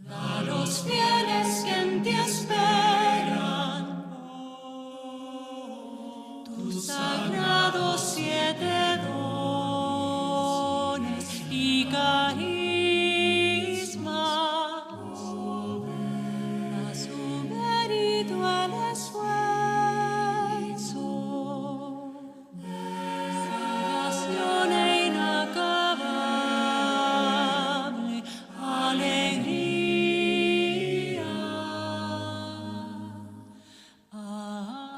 A los fieles que en ti esperan, tus sagrados 7 dones y carismas, a su mérito el esfuerzo, salvación e inacabable alegría. Amén.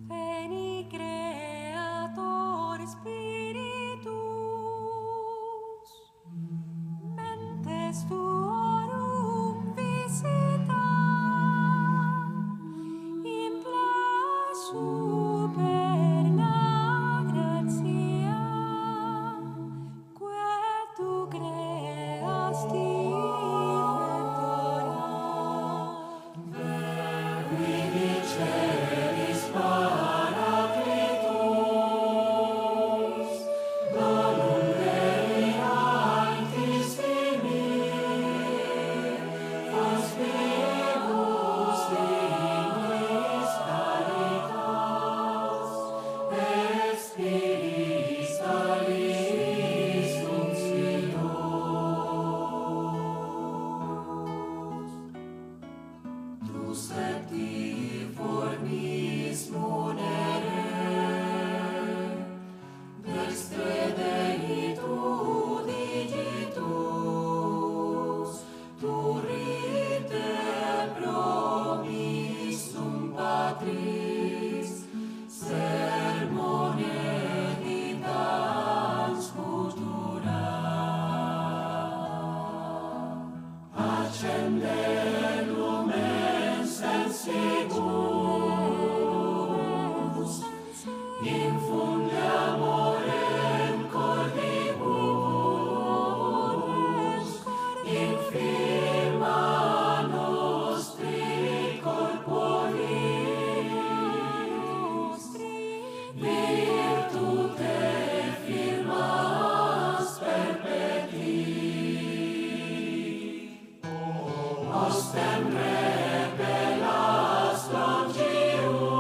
Veni Creator Spiritus, mentes tuorum visita, impla superna gratia, quae tu creasti vectora. Veni celis Paracletus, donum Dei altis timere, conspirebus dignis caritas, et spiritis salis nuncios. Tu septiformis munere, dextre Dei tu digitus, turrite promissum Patris, sermone editans futura. Accende lumen sensibus, infunde amorem cordibus, infirma nostri corporis, virtute firmas perpeti. Ostem repellas longius,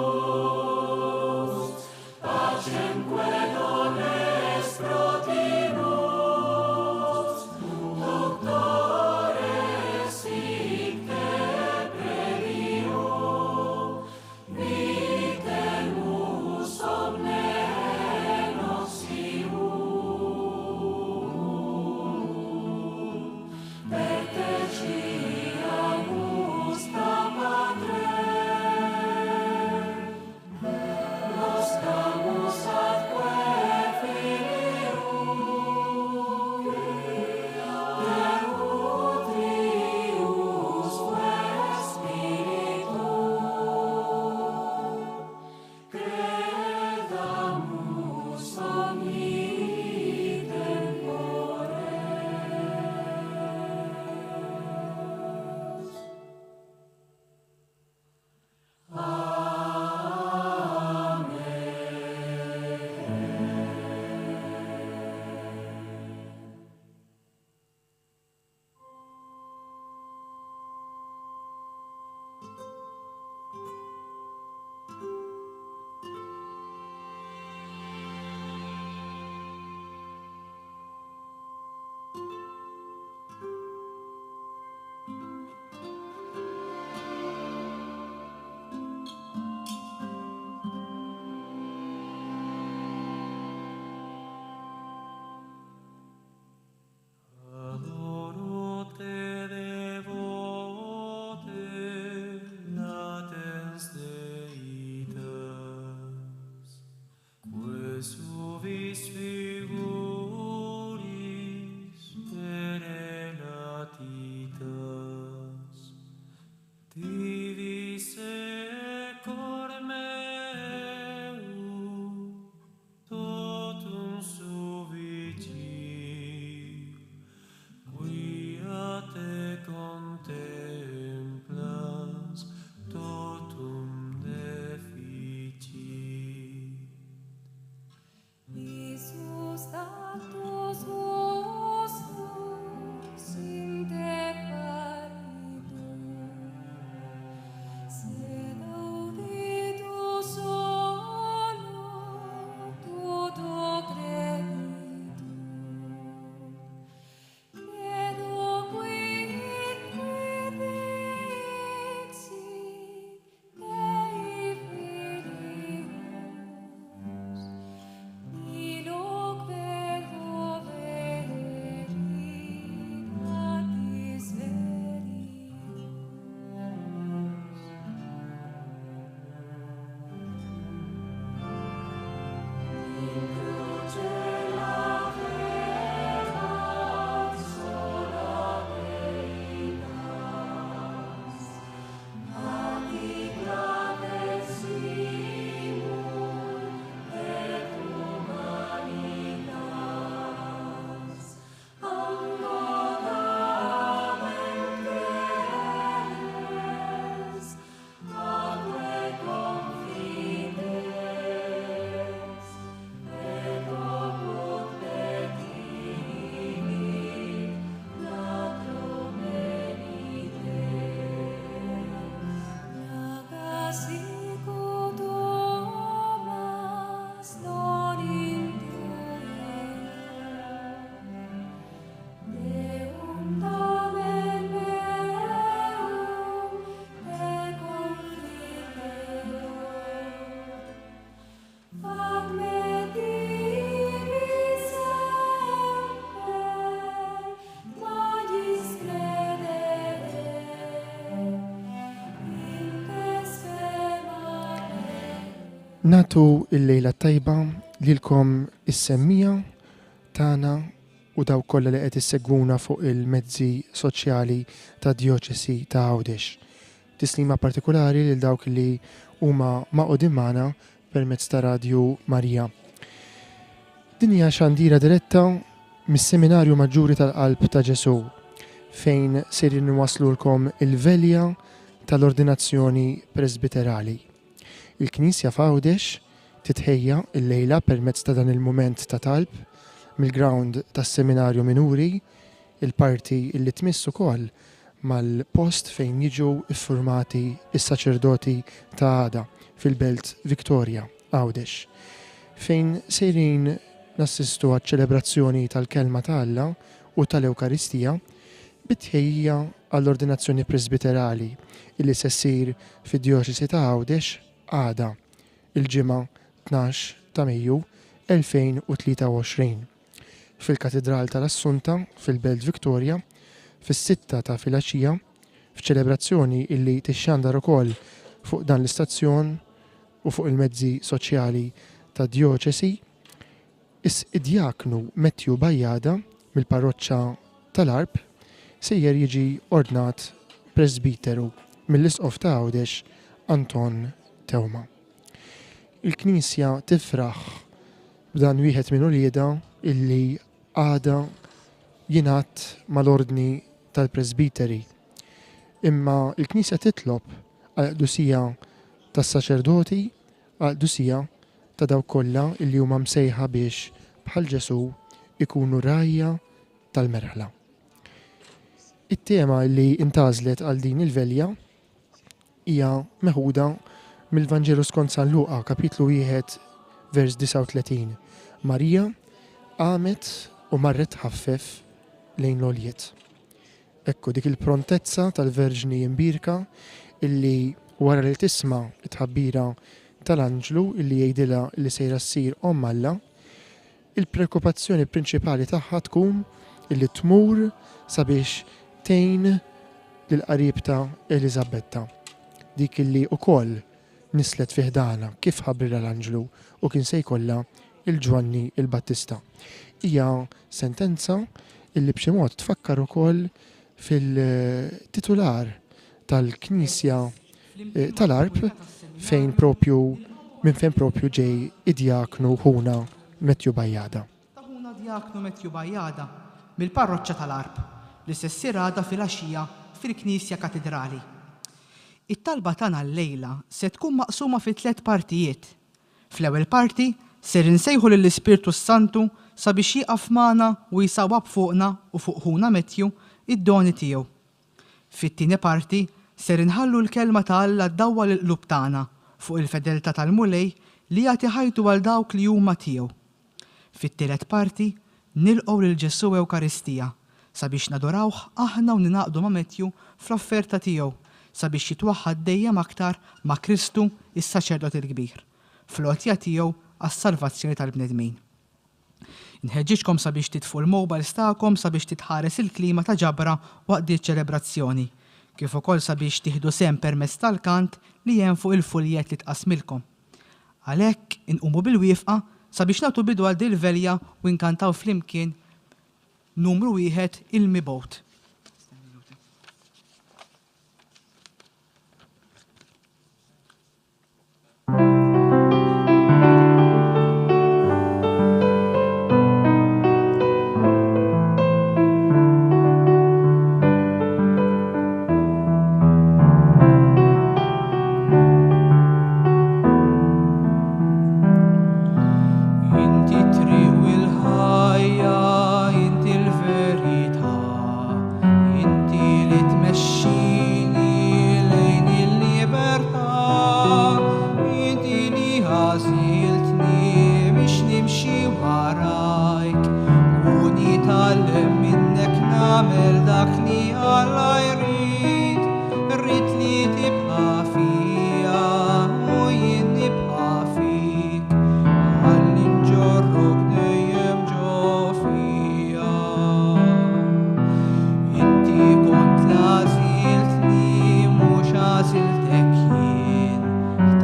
pacemque dones protinus, doctores icte previo, vitemus omne nocium, perteciamus Natu il-lejla tajba lilkom is-semmija tagħna u daw kollha li qed issegwuna fuq il-mezzi soċjali ta' Djoċesi ta' Għawdex. Tislima partikolari lil dawk li huma maqogħdin magħna permezz ta' Radju Marija. Din hija xandira diretta mis-Seminarju Maġġuri tal-Qalb ta' Ġesu fejn ser inwaslulkom il-velja tal-ordinazzjoni presbiterali. Il-Knisja f'Għawdex titħejja il-lejla permezz ta' dan il-mument ta' talb mill-ground tas-Seminarju Minuri, il-parti illi tmiss ukoll mal-post fejn jiġu iffurmati is-saċerdoti ta' għada fil-Belt Victoria, Għawdex, fejn sejrin nassistu għaċ-ċelebrazzjoni tal-kelma ta' Alla u tal-Ewkaristija bitħejja għall-ordinazzjoni presbiterali illi se ssir fid-Djoċesi ta' Għawdex għada il-ġimgħa 12 ta' Mejju 2023 fil-Katedral tal-Assunta fil-Belt Victoria fis-6 ta' filgħaxija f'ċelebrazzjoni illi tixxandar ukoll fuq dan l-istazzjon u fuq il-mezzi soċjali ta' Djoċesi. Id-Djaknu Matthew Bajjada mill-parroċċa tal-Arb sejjer jiġi ordnat presbiteru mill-Isqof ta' Għawdex Anton Tewma. Il-Knisja tifraħ b'dan wieħed minn ulieda illi għada jingħat mal-ordni tal-presbiteri. Imma il-Knisja titlob għal qdusija tas-saċerdoti, għal qdusija ta' dawk kollha illi huma msejħa biex bħal Ġesu ikunu rajja tal-merħla. It-tema li intażlet għal din il-velja hija meħuda mill-Vanġelu skont San Luqa kapitlu 1 vers 39. Marija qamet u marret ħaffef lejn l-oljiet. Ekku dik il-prontezza tal-Verġni imbirka illi wara li tisma' it-tħabbira tal-Anġlu illi jgħidilha li sejra ssir Omm Alla, il-prekupazzjoni prinċipali tagħha tkun illi tmur sabiex tgħin lill-qarib ta' Eliżabetta. Dik illi wkoll nislet fih ħdana kif ħabbrilha l-Anġlu u kien se jkollha il-Ġwanni il-Battista. Hija sentenza illi b'xi mod tfakkar ukoll fil-titular tal-Knisja tal-Arb minn fejn propju ġej id-Djaknu Ħuna Matthew Bajjada. Ħuna Djaknu Matthew Bajjada mill-parroċċa tal-Arb li se ssir għada fil-għaxija fil-Knisja Katedrali. It-talba tagħna llejla se tkun maqsuma fi 3 partijiet. Fl-ewwel parti ser insejħu lill-Ispirtu Santu sabiex jieqaf magħna u jsawwab fuqna u fuq Ħuna Matthew id-doni tiegħu. Fit-tieni parti ser inħallu l-kelma ta' Alla ddawwa lill-qlub tagħna fuq il-fedeltà tal-mulej li jagħti ħajtu għal dawk li huma tiegħu. Fit-tielet parti nilqgħu lil Ġesu Ewkaristija sabiex nadorawh aħna u ninaqdu ma' Matthew fl-offerta tiegħu sabiex jitwaħħad dejjem aktar ma' Kristu is-Saċerdot il-Kbir fl-għotja tiegħu għas-salvazzjoni tal-bnedmin. Inħeġġiġkom sabiex titfu l-mobiles tagħkom sabiex titħares il-klima ta' ġabra waqt di ċelebrazzjoni, kif ukoll sabiex tieħdu sehem permezz tal-kant li hemm fuq il-fuljet li tqasmilkom. Għalhekk inqumu bil-wieqfa sabiex nagħtu bidu għal din il-velja u nkantaw flimkien numru 1 il-mibgħut.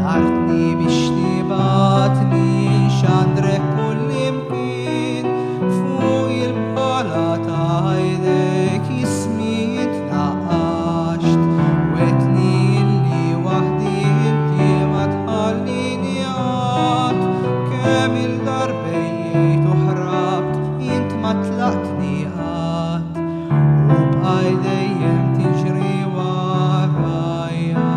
Artni biex nibgħat ma tlaqtni qatt u bqaj dejjem tiġri warajja.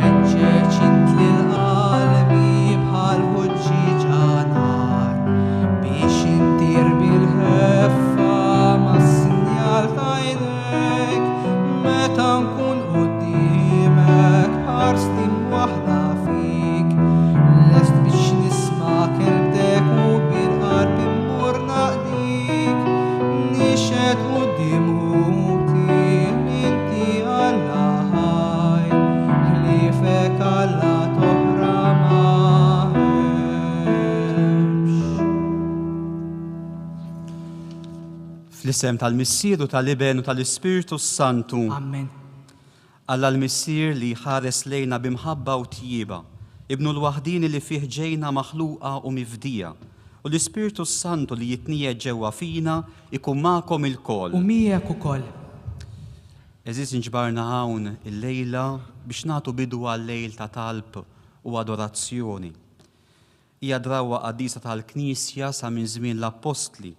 Ħeġġeġ intli l-qalbi bħal ħuġġiġa nar biex intir bil-ħeffa mas-sinjal ta' jdek meta nkun quddiemek ħarsni waħda fik lest biex nisma' kelbtek u bil-qalb immur naqdik nixed quddiem ħuti inti Alla ħaj ħliefek Alla toħra ma hemmx. Fl-isem tal-Missier u tal-Iben u tal-Ispiritu Santu, Amen. Alla l-Missier li ħares lejna bimħabba u tjiba, Ibnu l-waħdini li fih ġejna maħluqa u mifdija, u l-Ispiritu Santu li jitnieġ ġewwa fina ikun magħkom il-kol. U miegħek ukoll. Eżiż inġbarna hawn il-lejla biex nagħtu bidu għal-lejl ta' talb u adorazzjoni. Hija drawwa qaddisa tal-Knisja sa minn żmien l-Apostli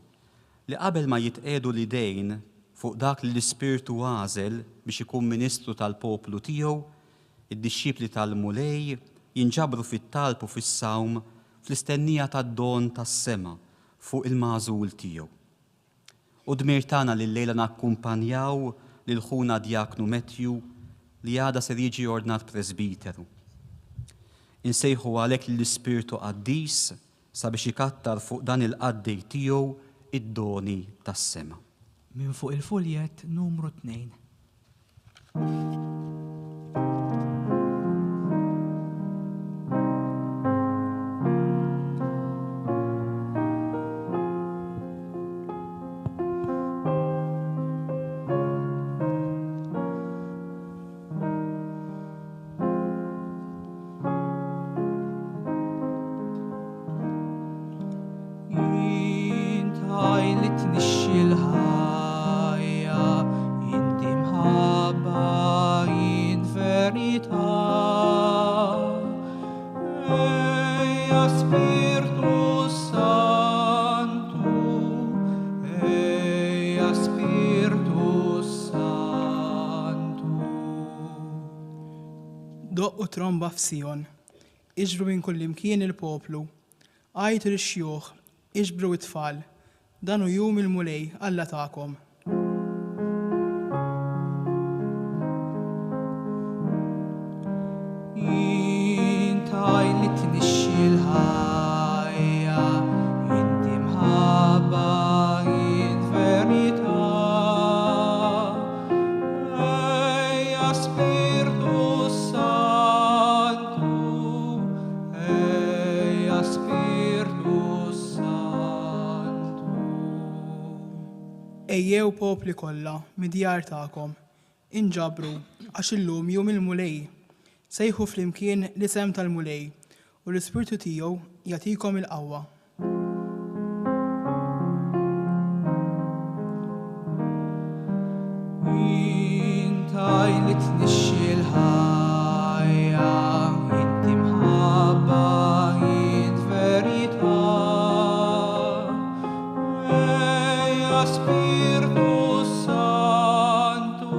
li qabel ma jitqiegħdu l-idejn fuq dak li l-Ispirtu għażel biex ikun Ministru tal-poplu tiegħu, id-dixxipli tal-mulej jinġabru fit-talb u fis-sawm fl-istennija tad-don tas-sema fuq il-magħżul tiegħu. U dmir tagħna li llejla nakkumpanjaw lil ħuna Djaknu Matthew li għada ser jiġi ordnat Presbiteru. Insejħu għalhekk lill-Ispirtu Qaddis sabiex ikattar fuq dan il-qaddej tiegħu id-doni tas-sema. Minn fuq il-fuljet numru 2. Intaj li tnixxi l-ħajja, inti mħabba in verità. Ejja Spiritu Santu, ejja Spiritu Santu. Doqqu tromba f'Sion, iġbru minn kull imkien il-poplu, għajtu l-xjuħ, iġbru it-tfal, dan hu jum il-mulej Alla tagħkom. Intaj li tnixxi l-ħajja, inti mħabba in verità. Ejja Spiritu Santu, ejja Spiritu Santu. Ejjew popli kollha mid-djar tagħkom, inġabru għax illum jum il-mulej, sejħu flimkien l-isem tal-mulej u l-Ispiritu tiegħu jagħtikom il-qawwa. Intaj li tnixxi l-ħajja, inti mħabba in verità. Ejja Spiritu Santu,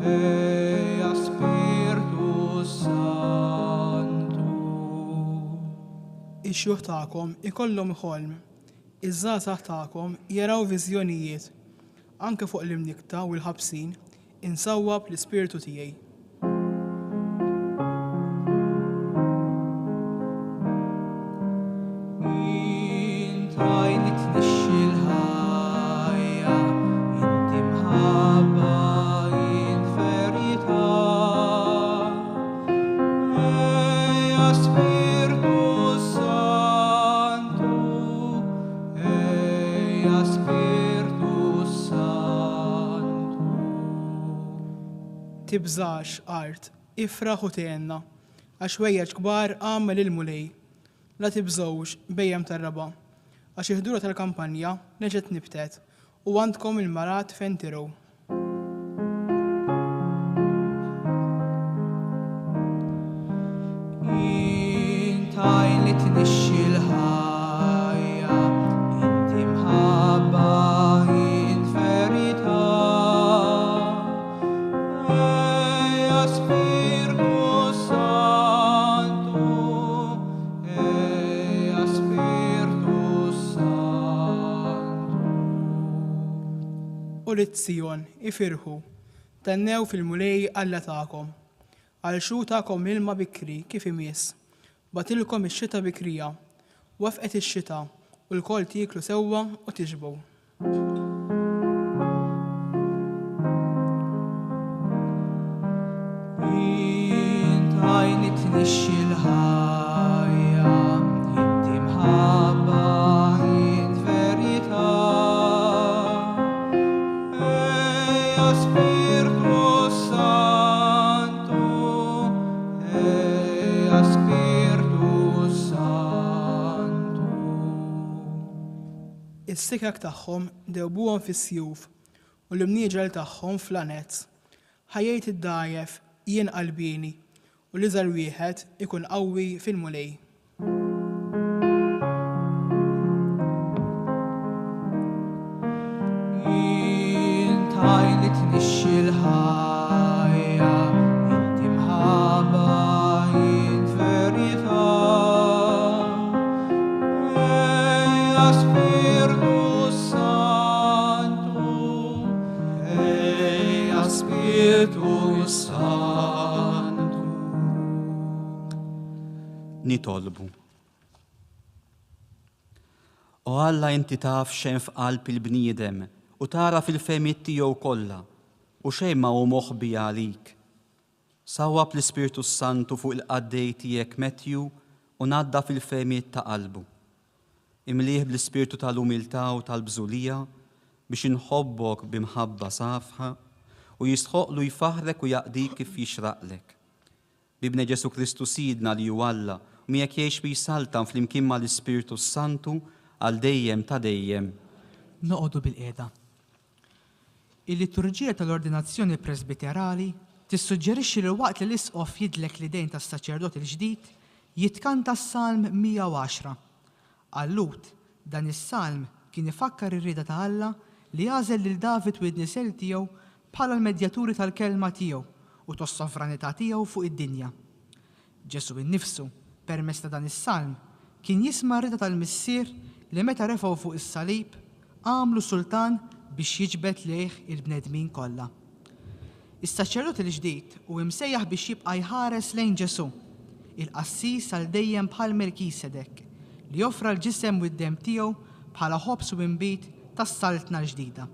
ejja Spiritu Santu. Ix-xjuħ tagħkom ikollhom ħolm, iż-żgħażagħ tagħkom jaraw viżjonijiet, anke fuq l-imnikta u l-ħabsin insawwab l-Ispiritu tiegħi. Intaj li tnixxi l-ħajja, inti mħabba in verità. Ejja Spiritu Santu, ejja Spiritu Santu. Tibżax art, ifraħ u tienna, għax wejjeġ kbar għamel il-mulej. La tibżawx bejjem tar-raba, għax iħdura tal-kampanja neġet nibtet u għandkom il-marat fejn tiru. Intaj li tnixxi l-ħajja, u li Zion ifirħu, tennew fil-mulej Alla tagħkom. Għal xu tagħkom ilma bikri kif imiss, batilkom ix-xita bikrija, wafqet ix-xita u l-kol tieklu sewwa u tiġbu. Intajni tnixxi l-ħajja, inti mħabba, int verità. Eja Spiritu Santu, eja Spiritu Santu. Is-sikak tagħhom dewbuhom fis-sjuf u l-imnieġel tagħhom fl-anezz. Ħajjejt id-dajjef jien qalbini u l-iżgħar wieħed ikun qawwi fil-mulej. Intajni tnixxi l-ħajja, inti mħabba, int verità. Eja Spiritu Santu, eja Spiritu Santu. Nitolbu. O Alla, inti taf xejn f'qalb il-bniedem u tara fil-femiet tiegħu kollha u xejn ma hu moħħbi għalik. Sawwab l-Ispiritu Santu fuq il-qaddej tiegħek Matthew u ngħadda fil-femiet ta' qalbu. Imlih bl-Ispiritu tal-umiltà u tal-bżulija biex inħobbok bimħabba safħa u jistħoqlu jfaħrek u jaqdik kif jixraqlek. Bibne Ġesu Kristu Sidna li hu Alla u miegħek jgħix bi jsaltan flimkien mal-Ispiritu Santu għal dejjem ta' dejjem. Noqogħdu bil-qiegħda. Il-liturġija tal-ordinazzjoni presbiterali tissuġġerixxi li waqt li l-isqof jidlek l-idejn tas-saċerdot il-ġdid jitkanta s-Salm 110. Allut, dan is-salm kien ifakkar ir-rieda ta' Alla li għażel lil David u id-nisel tiegħu bħala l-medjaturi tal-kelma tiegħu u tas-sovranità tiegħu fuq id-dinja. Ġesu innifsu permezz ta' dan is-salm kien jisma' r-rieda tal-missier li meta refgħu fuq is-salib għamlu sultan biex jiġbed lejh il-bnedmin kollha. Is-saċerdot il-ġdid u msejjaħ biex jibqa' jħares lejn Ġesu, il-qassis għal dejjem bħal Melkisedek li joffra l-ġisem u d-dem tiegħu bħala ħobs u imbit tas-saltna l-ġdida.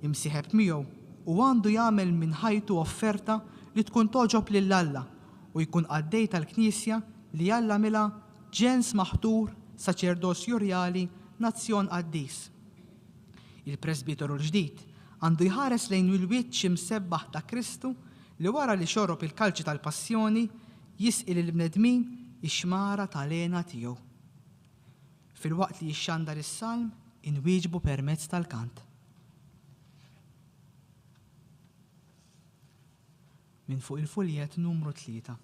Imsieħeb miegħu u għandu jagħmel minn ħajtu offerta li tkun toġob lil Alla u jkun qaddej tal-Knisja li Alla mila ġens maħtur, saċerdozju rjali, nazzjon qaddis. Il-presbiteru l-ġdid għandu jħares lejn il-wiċċ imsebbaħ ta' Kristu li wara li xorob il-kalċi tal-passjoni jisqil il-bnedmin ix-xmara tal-għena tiegħu. Fil-waqt li jixxandar is-salm inwieġbu permezz tal-kant. Minn fuq il-fuljet numru 3.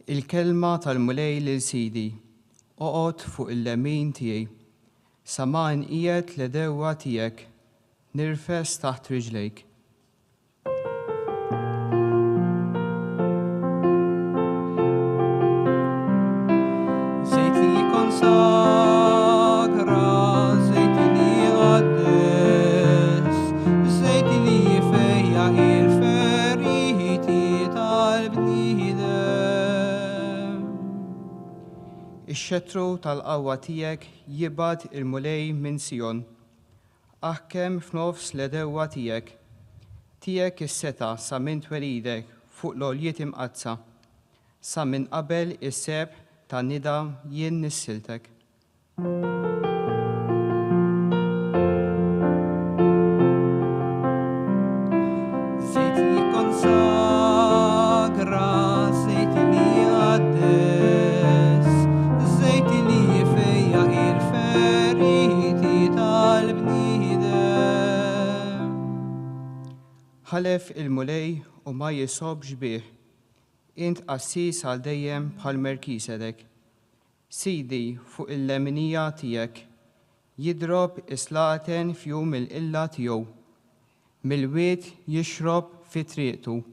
Il-kelma tal-mulej lil Sidi, oqgħod fuq il-lemin tiegħi, sama nqiegħed l-dewwa tiegħek, nirfes taħt riġlejk. Żejt li jikkonsagra, żejt li jqaddes, żejt li jfejja il-feriti tal-bniedem. Ix-xettru tal-qawwa tiegħek jibgħat il-mulej minn Sion. Aħkem f'nofs l-dewwa tiegħek is-seta sa minn twelidek fuq l-għoljiet imqazza, sa minn qabel is-seb tan-nida jien nissiltek. Żejt li jikkonsagra, żejt li jqaddes, żejt li jfejja il-feriti tal-bniedem. ħalef il-mulej u ma jisobx bih. Int qassis għal dejjem bħal Melkisedek. Sidi fuq il-leminija tiegħek jidrob islaten fjum il-illa tiegħu. Mil-wiet jixrob fi triqtu.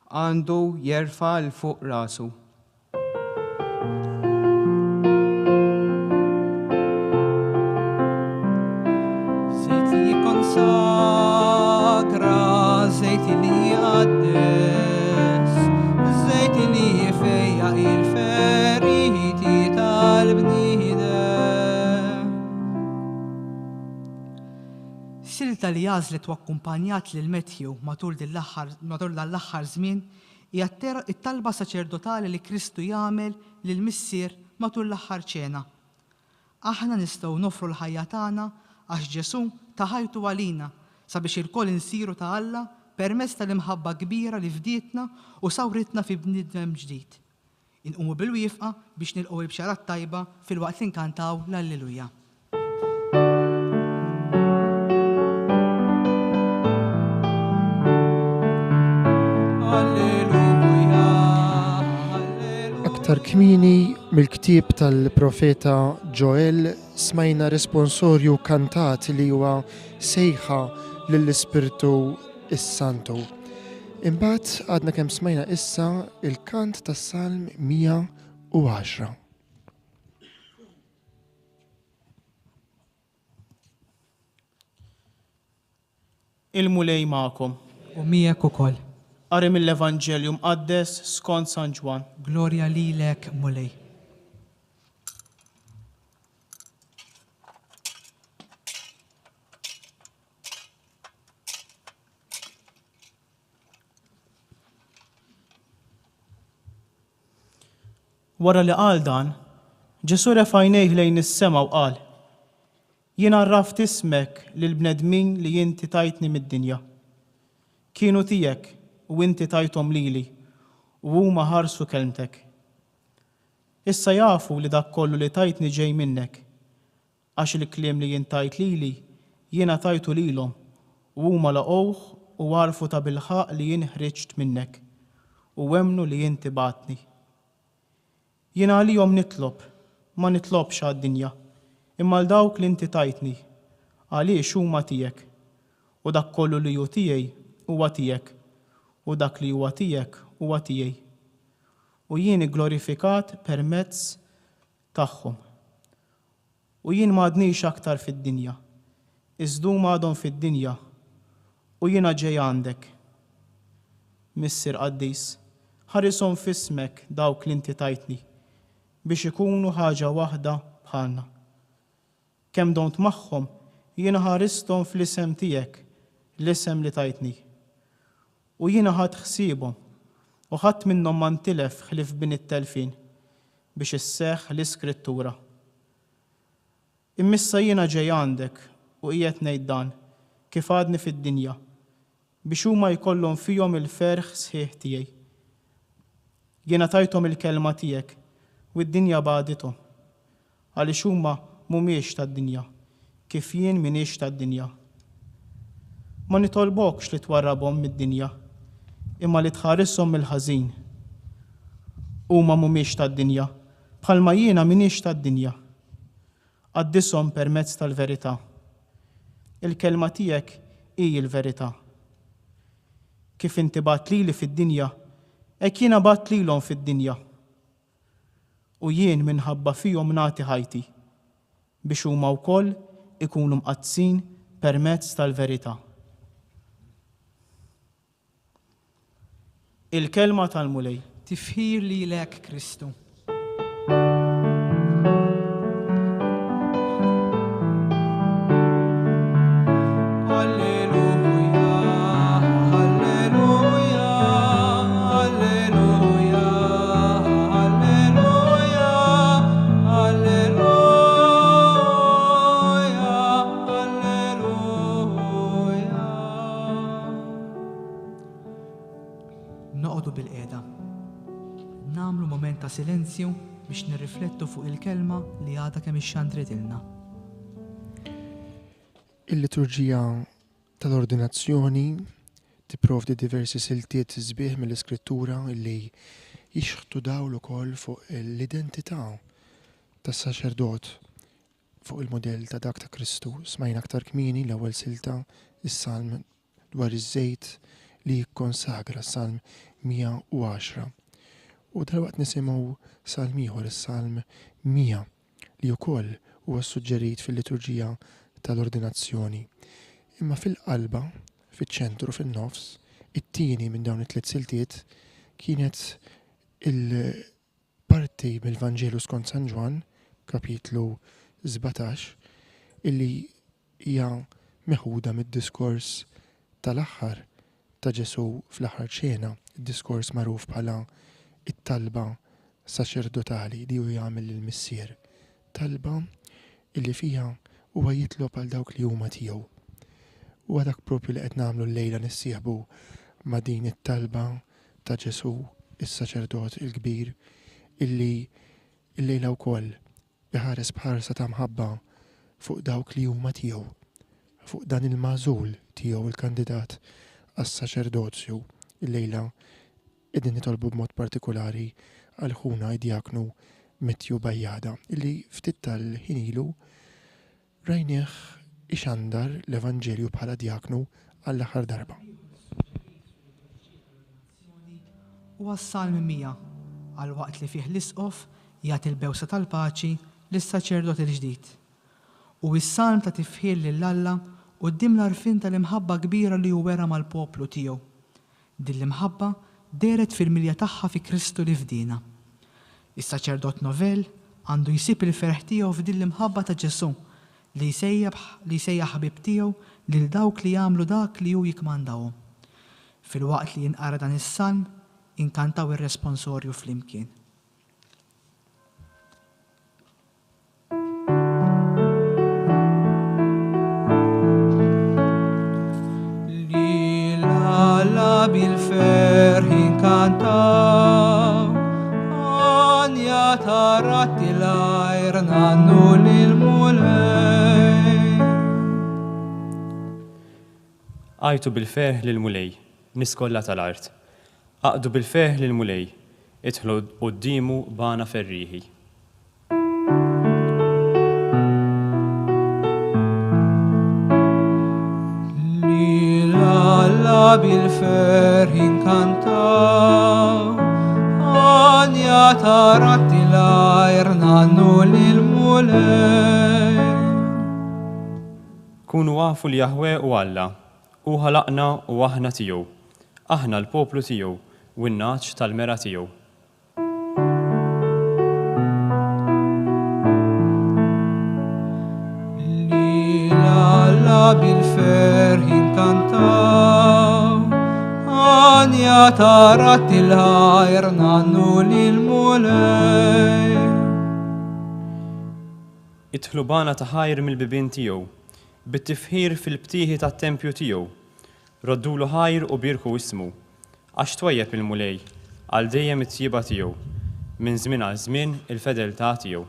Għandu jerfa' l fuq rasu. Zejt li jikonsagra, zejt li jgħaddes, zejt li jifejja il-feriti tal-bniedem. Silta li għażlet u akkumpanjat lil Matthew matul l-aħħar żmien hija t-talba saċerdotali li Kristu jagħmel lil missier matul l-aħħar ċena. Aħna nistgħu nofru l-ħajja tagħna għax Ġesu ta' ħajtu għalina sabiex il-koll insiru ta' Alla permezz tal-imħabba kbira li fdietna u sawritna fi bniedem ġdid. Inqumu bil-wifqa biex nilqgħu l-bxarat tajba fil-waqt li nkantaw l-Alleluja. Aktar kmini mill-ktieb tal-profeta Joel smajna responsorju kantat li huwa sejħa lill-Ispirtu is-Santu. Imbagħad għadna kemm smajna issa il-kant tas-Salm 110. Il-mulej ma'kom. U miegħek ukoll. Qari mill-Evanġelju mqaddes skont San Ġwan. Glorja lilek, mulej. Wara li qal dan, Ġesu refa' għajnejh lejn is-sema u qal: Jien għarraft ismek lill-bnedmin li inti tajtni mid-dinja. Kienu tiegħek u inti tajthom lili u huma ħarsu kelmtek. Issa jafu li dak kollu li tajtni ġej minnek, għax il-kliem li jien tajt lili jiena tajtu lilhom u huma laqgħuh u għarfu ta' bil-ħaq li jien ħriġt minnek u wemnu li inti bagħtni. Jiena għalihom nitlob, ma nitlobx għad-dinja, imma l dawk li inti tajtni, għaliex huma tiegħek, u dak kollu li hu tiegħi huwa tiegħek, u dak li huwa tiegħek huwa tiegħi. U jien glorifikat permezz tagħhom. U jien m'għadniex aktar fid-dinja, iżdum għadhom fid-dinja, u jiena ġej għandek. Missier Qaddis, ħarishom f'ismek dawk li inti tajtni, biex ikunu ħaġa waħda bħalna. Kemm dont magħhom jiena ħaristhom fl-isem tiegħek, l-isem li tajtni. U jiena ħadd ħsiebhom u ħadd minnhom ma ntilef ħlief bin it-telfin biex isseħħ l-Iskrittura. Immissa jiena ġej għandek u qiegħed ngħid dan kif għadni fid-dinja biex huma jkollhom fihom il-ferħ sħiħ tiegħi. Jiena tajthom il-kelma tiegħek u d-dinja bagħdithom għaliex huma mhumiex tad-dinja kif jien m'iniex tad-dinja. Ma nitolbokx li twarrabhom mid-dinja, imma li tħarishom mill-ħażin. Huma mhumiex tad-dinja, bħalma jiena m'iniex tad-dinja. Qaddishom permezz tal-verità. Il-kelma tiegħek hi l-verità. Kif inti bagħt lili fid-dinja, hekk jiena bagħt lilhom fid-dinja. U jien minħabba fihom nagħti ħajti biex huma wkoll ikunu mqaddsin permezz tal-verità. Il-kelma tal-mulej. Tifħir lilek, Kristu. Noqogħdu bil-qiegħda. Nagħmlu mument ta' silenzju biex nirriflettu fuq il-kelma li għadha kemm ixxandritilna. Il-liturġija tal-ordinazzjoni tipprovdi diversi siltiet sbieħ mill-iskrittura illi jixħtu dawl ukoll fuq l-identità tas-saċerdot fuq il-modell ta' dak ta' Kristu. Smajna aktar kmieni l-ewwel silta is-salm dwar iż-żejt li jikkonsagra, salm 110. U dalwaqt nisimgħu salm ieħor, is-salm 100 li wkoll huwa suġġerit fil-liturġija tal-ordinazzjoni. Imma fil-qalba, fiċ-ċentru, fin-nofs, it-tieni minn dawn it-tliet siltiet kienet il-parti mill-Vanġelu skont San Ġwan, kapitlu 17, illi hija meħuda mid-diskors tal-aħħar ta' Ġesu fl-aħħar ċena, id-diskors magħruf bħala it-talba saċerdotali li hu jagħmel lill-missier. Talba illi fiha huwa jitlob għal dawk li huma tiegħu. U dak propju li qed nagħmlu llejla nissieħbu ma' din it-talba ta' Ġesu, is-saċerdot il-kbir, illi llejla wkoll iħares bħarsa ta' mħabba fuq dawk li huma tiegħu, fuq dan il-magħżul tiegħu il-kandidat għas-saċerdozju. Llejla qegħdin nitolbu b'mod partikolari għal ħuna id-diaknu Mettju Bajjada, illi ftit tal-ħin ilu rajnieh ixandar l-Evanġelju bħala diaknu għall-aħħar darba. U għas-salm 100 għal waqt li fih l-isqof jagħti l-bewsa tal-paċi lis-saċerdot il-ġdid. U s-salm ta' tifħil lill-Alla quddiem l-għarfien tal-imħabba kbira li hu wera mal-poplu tiegħu. Din l-imħabba deret fil-milja tagħha fi Kristu li fdina. Is-saċerdot Novel għandu jsib il-ferħ tiegħu f'din l-imħabba ta' Ġesu li jsejjaħ ħabib tiegħu lil dawk li jagħmlu dak li hu jikmandawhom. Filwaqt li jinqara dan is-salm, inkantaw ir-responsorju flimkien. Li l-Alla bil-ferħ inkantaw, anja taratti l-ajr nannu lil-mulej. Għajtu bil-ferħ lil-mulej, niskolla tal-art. Aqdu bil-ferħ lil-mulej, idħlu quddiemu bana ferriħi. Li l-Alla bil-ferħ inkantaw, anja taratti l-ajr nannu lil-mulej. Kunu għafu li Jahwe u Alla, u ħalaqna u aħna tiegħu, aħna l-poplu tiegħu u n-naċ tal-mera tiegħu. Li l-Alla bil-ferħ inkantaw, anja taratti l-ajr nannu lil-mulej. Idħlu bana ta' ħajr mill-bibien tiegħu, bit-tifħir fil-btieħi tat-tempju tiegħu. Roddulu ħajr u birku ismu, għax twejjeb il-mulej, għal dejjem it-tjiba tiegħu, minn żmien għal żmien il-fedeltà tiegħu.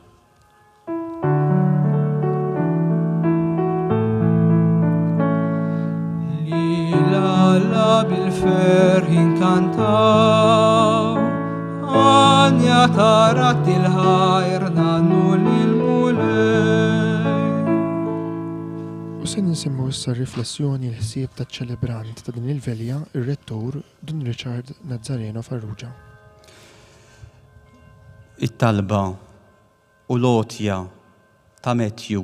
Li l-Alla bil-ferħ inkantaw, anja taratti l-ħajr nannu lil-mulej. U se nisimgħu issa riflessjoni l-ħsieb taċ-ċelebrant ta' din il-velja, ir-rettur Don Richard Nazzareno Farrugia. It-talba u lotja ta' Mettju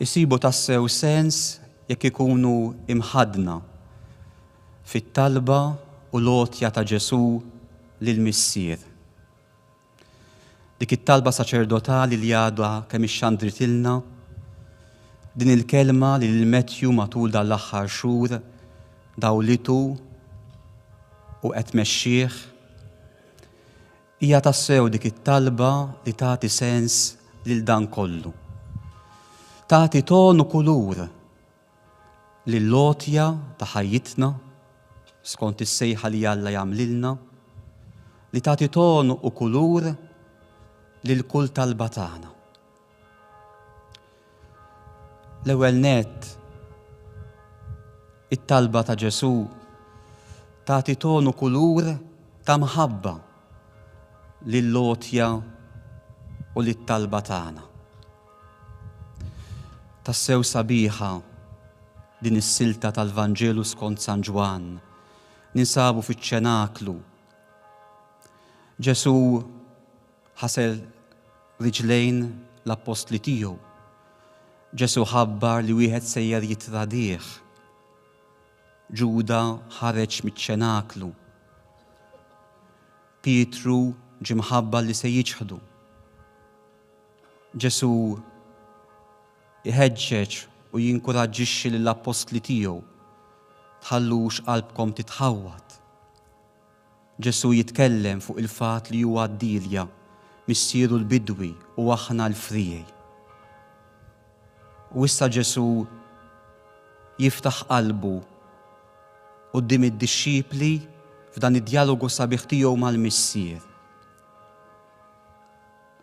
isibu tassew sens jekk ikunu imħadna fit-talba u lotja ta' Ġesu lill-missier. Dik it-talba saċerdotali li għadha kemm ixxandritilna, din il-kelma li l-Mettju matul dal-aħħar xhur dawlitu u qed tmexxih, hija tassew dik it-talba li tagħti sens lil dan kollu. Tagħti ton u kulur lil-lotja ta' ħajjitna skont is-sejħa li Alla jagħmlilna, li tagħti ton u kulur lil kull talba tagħna. L-ewwel nett it-talba ta' Ġesu tagħti tonu kulur ta' mħabba lill-lotja u lit-talba tagħna. Tassew sabiħa din is-silta tal-Vanġelu skont San Ġwan ninsabu fiċ-ċenaklu. Ġesu ħasel riġlejn l-apostli tiegħu. Ġesu ħabbar li wieħed sejjer jitradih. Ġuda ħareġ miċ-ċenaklu. Pietru ġie mħabbar li se jiġħdu. Ġesu iħeġġeġ u jinkoraġġixxi lill-apostli tiegħu tħallux qalbkom titħawwad. Ġesu jitkellem fuq il-fatt li huwa d-dilja missieru l-bidwi u aħna l-frijej. U issa Ġesu jiftaħ qalbu quddiem id-dixxipli f'dan id-dialogu sabiħ tiegħu mal-missier.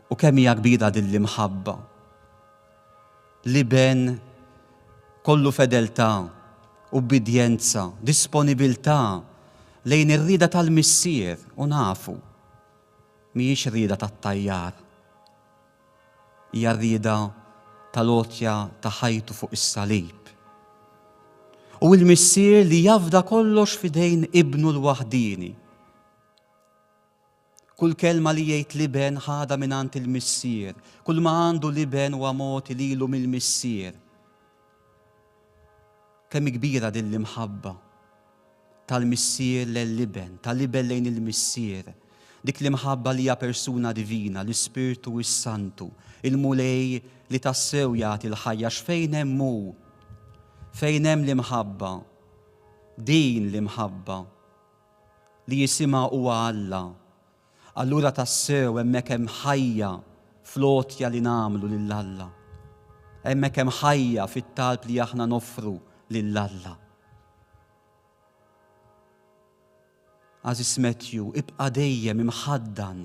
U kemm hija kbira din l-imħabba. Liben kollu fedeltà, ubbidjenza, disponibilità lejn ir-rieda tal-missier u nafu mhijiex rieda tat-tajjar. Hija rieda tal-għotja ta' ħajtu fuq is-salib. U l-missier li jafda kollox fidejn ibnu l-waħdini. Kull kelma li jgħid liben ħada minant il-missier, kull ma għandu liben u għamoti lilu mill-missier. Kemm kbira din l-imħabba tal-missier l-liben, tal-liben lejn il-missier, dik l-imħabba li hija persuna divina, l-Ispirtu u s-Santu, il-mulej li tassew jagħti l-ħajja x'fejn hemm hu, fejn hemm l-imħabba, din l-imħabba li jisimha huwa Alla. Allura tassew hemmhekk hemm ħajja flotja li nagħmlu lil Alla. Hemmhekk hemm ħajja fit-talb li aħna noffru lil Alla. Aziz Matthew, ibqa' dejjem imħaddan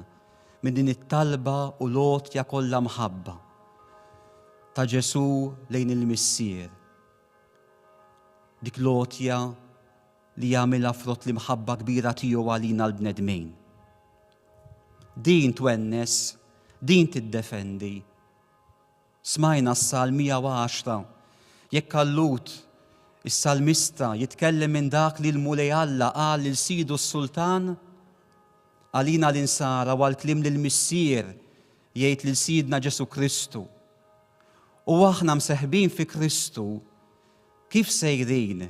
minn din it-talba u lotja kollha mħabba ta' Ġesu lejn il-missier. Dik lotja li jagħmilha frott l-imħabba kbira tiegħu għalina l-bnedmin. Din twennes, din tiddefendi. Smajna s-Salm 110, jekk Allut is-salmista jitkellem minn dak li l-mulej Alla qal lil Sidu s-Sultan, għalina l-insara u għal-klim lill-missier jgħid lil Sidna Ġesu Kristu. U aħna mseħbin fi Kristu, kif sejrin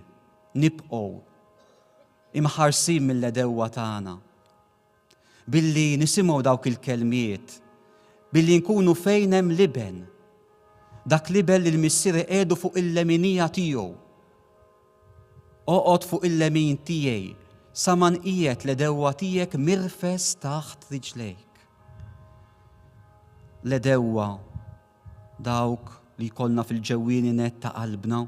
nibqgħu imħarsin mill-edewwa tagħna. Billi nisimgħu dawk il-kelmiet, billi nkunu fejn hemm liben, dak liben li l-missier qiegħdu fuq il-leminija tiegħu. Oqgħod fuq il-lemin tiegħi sa ma nqiegħed l-edewwa tiegħek mirfes taħt riġlejk. L-edewwa dawk li jkollna fil-ġewwieni net ta' qalbna,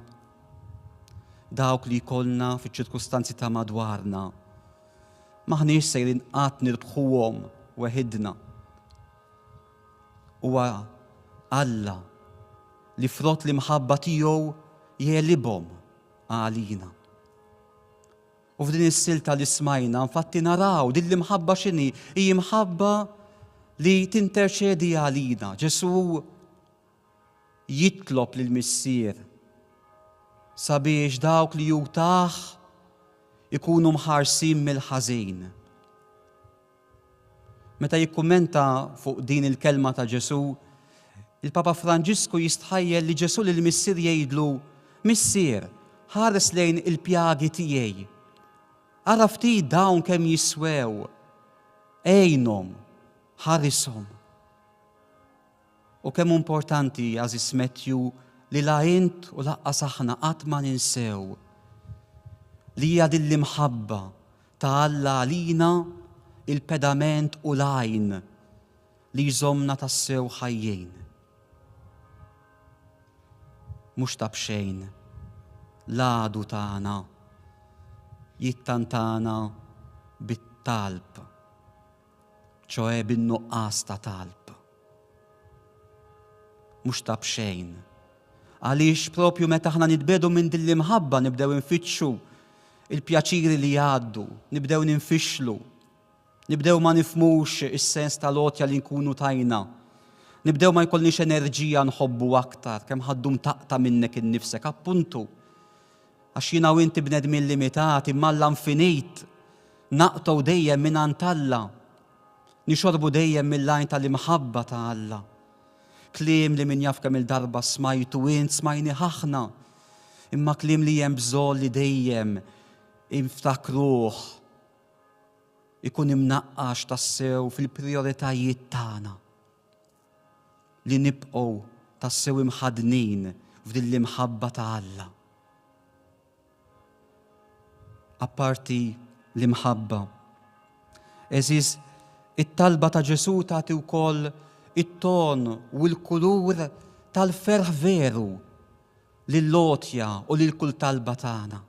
dawk li jkollna fiċ-ċirkustanzi ta' madwarna, maħniex sejrin qatt nirbħuhom weħidna. Huwa Alla li frott l-imħabba tiegħu jelibhom għalina. U f'din is-silta li smajna infatti naraw din l-imħabba x'inhi, hija imħabba li tinterċedi għalina. Ġesu jitlob lill-missier sabiex dawk li jutaħ ikunu mħarsin mill-ħażin. Meta jikkummenta fuq din il-kelma ta' Ġesu, il-Papa Franġisku jistħajjel li Ġesu lill-missier jgħidlu: Missier, ħares lejn il-pjagi tiegħi. Ara ftit dawn kemm jiswew, għejnhom, ħarishom. U kemm importanti, Aziz Matthew, li la int u laqqas aħna qatt ma ninsew li hija din l-imħabba ta' Alla għalina il-pedament u l-għajn li jżommna tassew ħajjejn. Mhux ta' bxejn, l-għadu tagħna jittantana bit-talb, ċoe bin-nuqqas ta' talb. Mhux ta' bxejn, Għaliex propju meta aħna nitbedu minn din l-imħabba nibdew nfittxu il-pjaċiri li jgħaddu, nibdew ninfixlu, nibdew ma nifmux is-sens tal-għotja li nkunu tajna, nibdew ma jkollniex enerġija nħobbu aktar, kemm ħaddum taqta minnek innifsek, appuntu. Għax jiena u inti bnedmin limitati, imma infinit, naqtaw dejjem minn Alla, nixorbu dejjem mill-lajn tal-imħabba ta' Alla. Kliem li min jaf kemm il-darba smajtu int smajni ħafna, imma kliem li hemm bżonn li dejjem inftakruh ikun imnaqqax tassew fil-prioritajiet tagħna. Li nibqgħu tassew imħadnin f'din l-imħabba ta' Alla. Apparti l-imħabba, eżiż it-talba ta' Ġesu tagħti wkoll it-ton u l-kulur tal-ferħ veru lill-lotja u lil kull talba tagħna.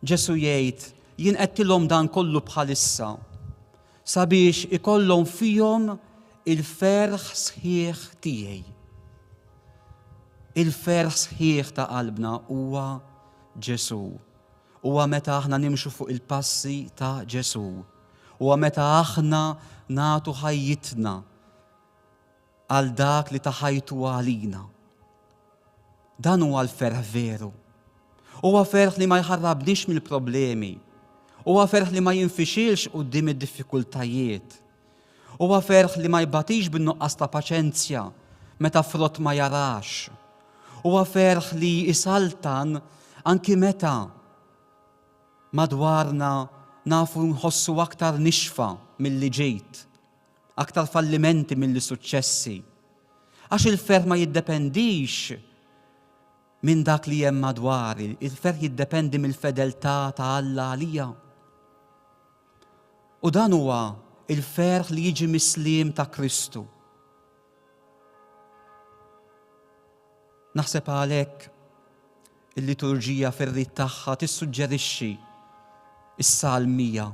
Ġesu jgħid, jien qedtilhom dan kollu bħalissa sabiex ikollhom fihom il-ferħ sħiħ tiegħi. Il-ferħ sħiħ ta' qalbna huwa Ġesu. Huwa meta aħna nimxu fuq il-passi ta' Ġesu. Huwa meta aħna nagħtu ħajjitna għal dak li taħajtu għalina. Dan huwa l-ferħ veru. Huwa ferħ li ma jħarrabniex mill-problemi. Huwa ferħ li ma jinfixilx quddiem id-diffikultajiet. Huwa ferħ li ma jbatix bin-nuqqas ta' paċenzja meta frott ma jarax. Huwa ferħ li isaltan anki meta madwarna nafu nħossu aktar nixfa mill-li ġejt, aktar fallimenti mill-li suċċessi. Għax il-ferħ ma jiddependix minn dak li hemm madwari, il-ferħ jiddependi mill-fedeltà ta' Alla għalija. U dan huwa il-ferħ li jiġi mis-sliem ta' Kristu. Naħseb għalhekk il-liturġija fir-rit tagħha tissuġġerixxi is-salmija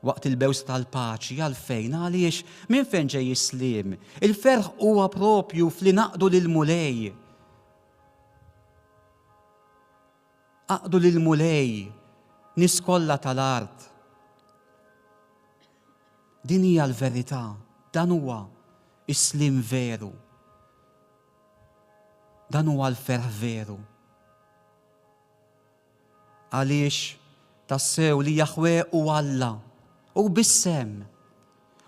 waqt il-bewsa tal-paċi għalfejn għaliex minn fejn ġej is-sliem. Il-ferħ huwa propju fli naqdu lil mulej. Aqdu lil mulej nies kollha tal-art. Din hija l-verità, dan huwa is-sliem veru. Dan huwa l-ferħ veru. Għaliex tassew li Jaħwe u Alla u bissem.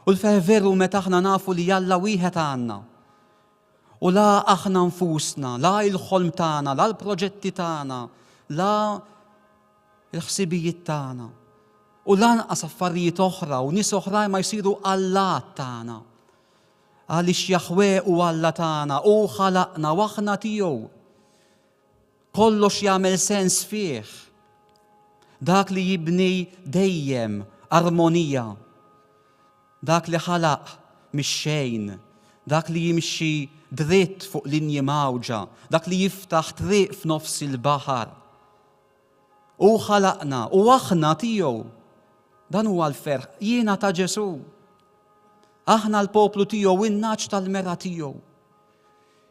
U l-ferħ veru meta aħna nafu li Alla wieħed għandna. U la aħna nfusna, la l-ħolm tagħna, la l-proġetti tagħna, la l-ħsibijiet tagħna. U lanqas affarijiet oħra u nies oħra ma jsiru Allat tagħna. Għaliex Jaħwe u Alla tagħna u ħalaqna u aħna tiegħu. Kollox jagħmel sens fih. Dak li jibni dejjem armonija. Dak li ħalaq mix-xejn. Dak li jimxi dritt fuq linji mawġa. Dak li jiftaħ triq f'nofs il-baħar. U ħalaqna u aħna tiegħu. Dan huwa l-ferħ, jiena ta' Ġesu. Aħna l-poplu tiegħu in-naċ tal-mera tiegħu.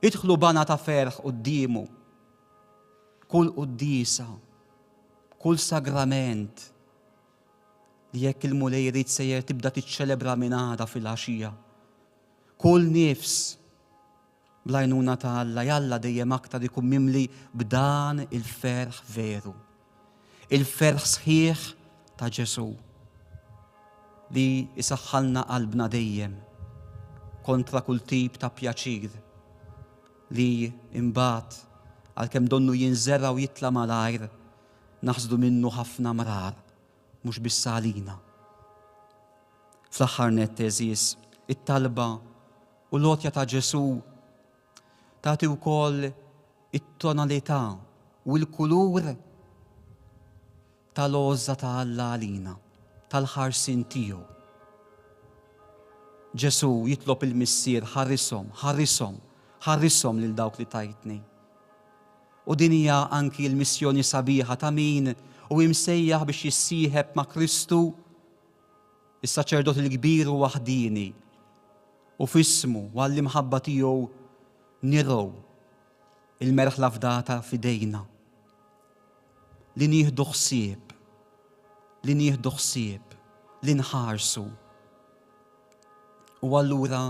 Idħlu bana ta' ferħ quddiemu. Kull quddisa, kull sagrament li jekk il-mulej jrid sejjer tibda tiċċelebra minn għada fil-għaxija. Kull nifs bl-għajnuna ta' Alla jalla dejjem aktar ikun mimli b'dan il-ferħ veru. Il-ferħ sħiħ ta' Ġesu li isaħħalna qalbna dejjem kontra kull tip ta' pjaċir li imbagħad għalkemm donnu jinżerra u jitla malajr naħsdu minnu ħafna mrar mhux biss għalina. Fl-aħħar nett eżiż it-talba u l-għotja ta' Ġesu tagħti wkoll it-tonalità u l-kulur tal-għoża ta' Alla għalina, tal-ħarsin tiegħu. Ġesu jitlob il-missier ħarrishom lil dawk li tajtni. U din hija anki l-missjoni sabiħa ta' min u imsejjaħ biex jissieħeb ma' Kristu, is-saċerdot il-kbir u waħdini, u f'ismu u għall-imħabba tiegħu nirgħu il-merħla fdata fidejna. Li nieħdu ħsieb, li nħarsu. U allura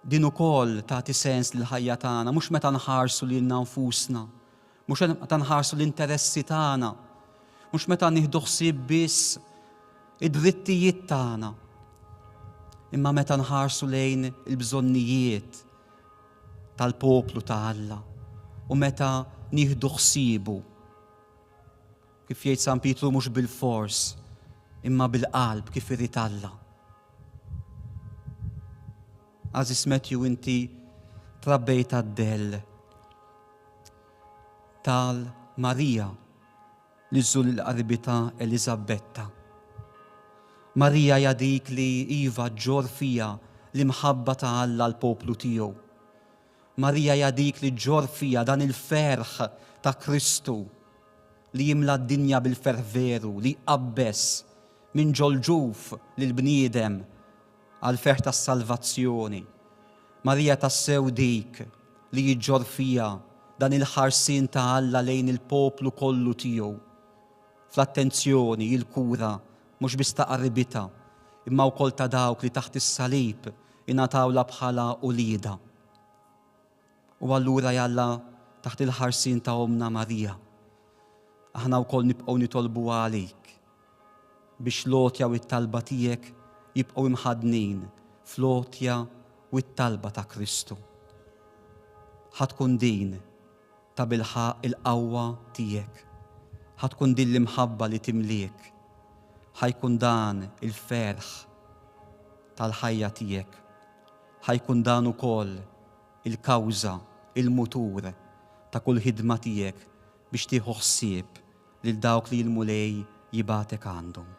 din ukoll tagħti sens lil ħajja tagħna, mhux meta nħarsu lilna nfusna, mhux meta nħarsu l-interessi tagħna, mhux meta nieħdu ħsieb biss id-drittijiet tagħna, imma meta nħarsu lejn il-bżonnijiet tal-poplu ta' Alla u meta nieħdu ħsiebu. Kif jgħid San Pietru mhux bil-fors, imma bil-qalb kif irid Alla. Aziz Matthew, inti trabbejt għad-del tal-Marija li żżur l-qarbita Elisabetta. Marija hija dik li iva ġġor fija l-imħabba ta' Alla l-poplu tiegħu. Marija hija dik li ġġor fija dan il-ferħ ta' Kristu li jimla d-dinja bil-ferħ veru, li qabbes minn ġolġuf lill-bniedem għal ferħ tas-salvazzjoni. Marija tassew dik li jiġġor fija dan il-ħarsin ta' Alla lejn il-poplu kollu tiegħu. Fl-attenzjoni, il-kura, mhux biss ta' qarribita, imma wkoll ta' dawk li taħt is-salib ingħatawla bħala ulieda. U allura Alla taħt il-ħarsin ta' Omna Marija, aħna wkoll nibqgħu nitolbu għalik biex l-għotja u t-talba tiegħek jibqgħu imħadnin fl-għotja u t-talba ta' Kristu. Ħatkun din ta' bilħaq il-qawwa tiegħek, ħatkun din l-imħabba li timliek, ħajkun dan il-ferħ tal-ħajja tiegħek, ħajkun dan ukoll il-kawża, il-mutur ta' kull ħidma tiegħek biex tieħu ħsieb lil dawk li l-mulej jibatek għandhom.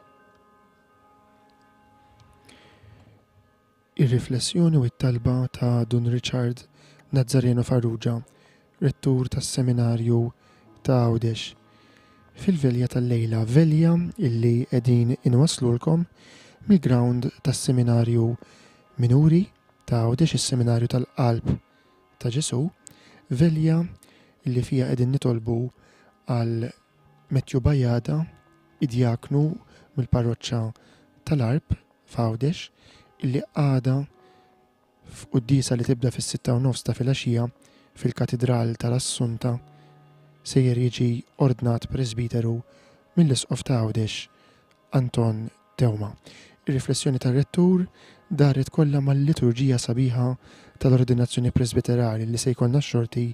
Ir-riflessjoni u t-talba ta' Dun Richard Nazzareno Farrugia, rettur tas-seminarju ta' Għawdex. Fil-velja tal-lejla, velja illi qegħdin inwaslulkom mill-ground tas-seminarju minuri ta' Għawdex, is-seminarju tal-qalb ta' Ġesu, velja illi fija qegħdin nitolbu għal Matthew Bajada, id-diaknu mill-parroċċa tal-Arb f'Għawdex, illi għada f'quddisa li tibda fis-6:30 ta' filgħaxija fil-Katedral tal-Assunta sejjer jiġi ordnat presbiteru mill-Isqof ta' Għawdex Anton Tewma. Ir-riflessjoni tar-rettur daret kollha mal-liturġija sabiħa tal-ordinazzjoni presbiterali li se jkollna xorti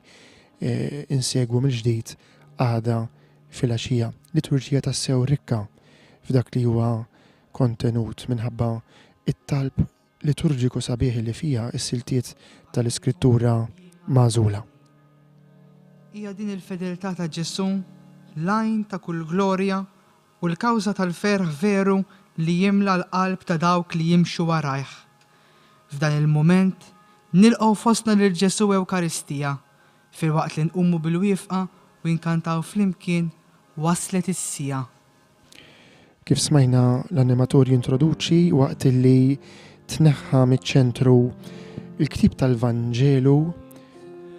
insegwu mill-ġdid għada filgħaxija. Liturġija tassew rikka f'dak li huwa kontenut minħabba it-talb liturġiku sabiħ li fija s-siltiet tal-iskrittura magħżula. Hija din il-fedeltà ta' Ġesu, lajn ta' kull glorja u l-kawża tal-ferħ veru li jimla l-qalb ta' dawk li jimxu warajh. F'dan il-moment nilqgħu fostna lil Ġesu Ewkaristija fil-waqt li nqumu bil-wifqa u nkantaw flimkien waslet is-sija. Kif smajna l-animatorju introduċi waqt li tneħħa miċ-ċentru il-ktib tal-Vanġelu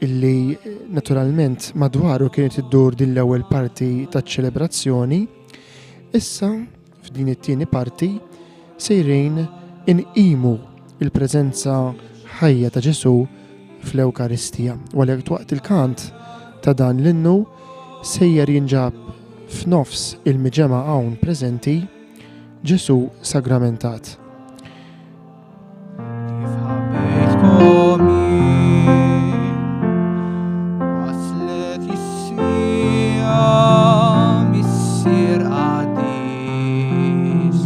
illi naturalment madwaru kienet iddur din l-ewwel parti taċ-ċelebrazzjoni, issa f'din it-tieni parti sejrin inqimu il-preżenza ħajja ta' Ġesu fl-Ewkaristija. Għalhekk waqt il-kant ta' dan l-innu sejjer jinġab f'nofs il-miġema hawn preżenti Ġesu sagramentat. Kif ħabbejtkom jien, waslet is-sija missier qadis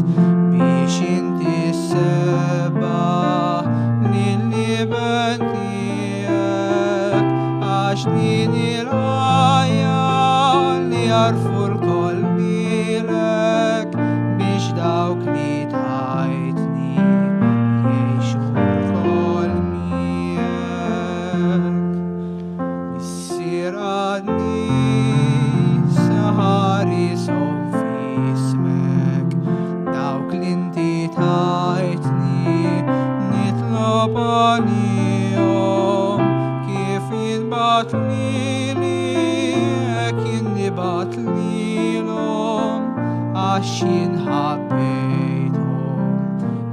biex inti seba' lill-liben tiegħek għax din il-ħajja li jarfu l-koll bilek biex dawk li tajtni jgħixu l-koll miegħek. Issir għadni saħarisom f'ismek dawk li inti tajtni nitlob għalihom kif jinbat li jien ħabbejthom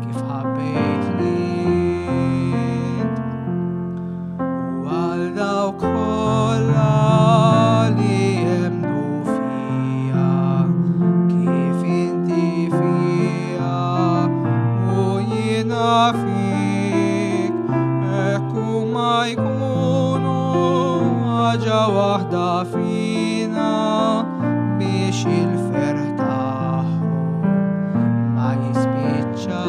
kif ħabbejtni u għal dawk kollha li jemmnu fija kif inti fija u jiena fik ekku ma jkunu ħaġa waħda fina biex il-ferħ tagħhom ma jispiċċa.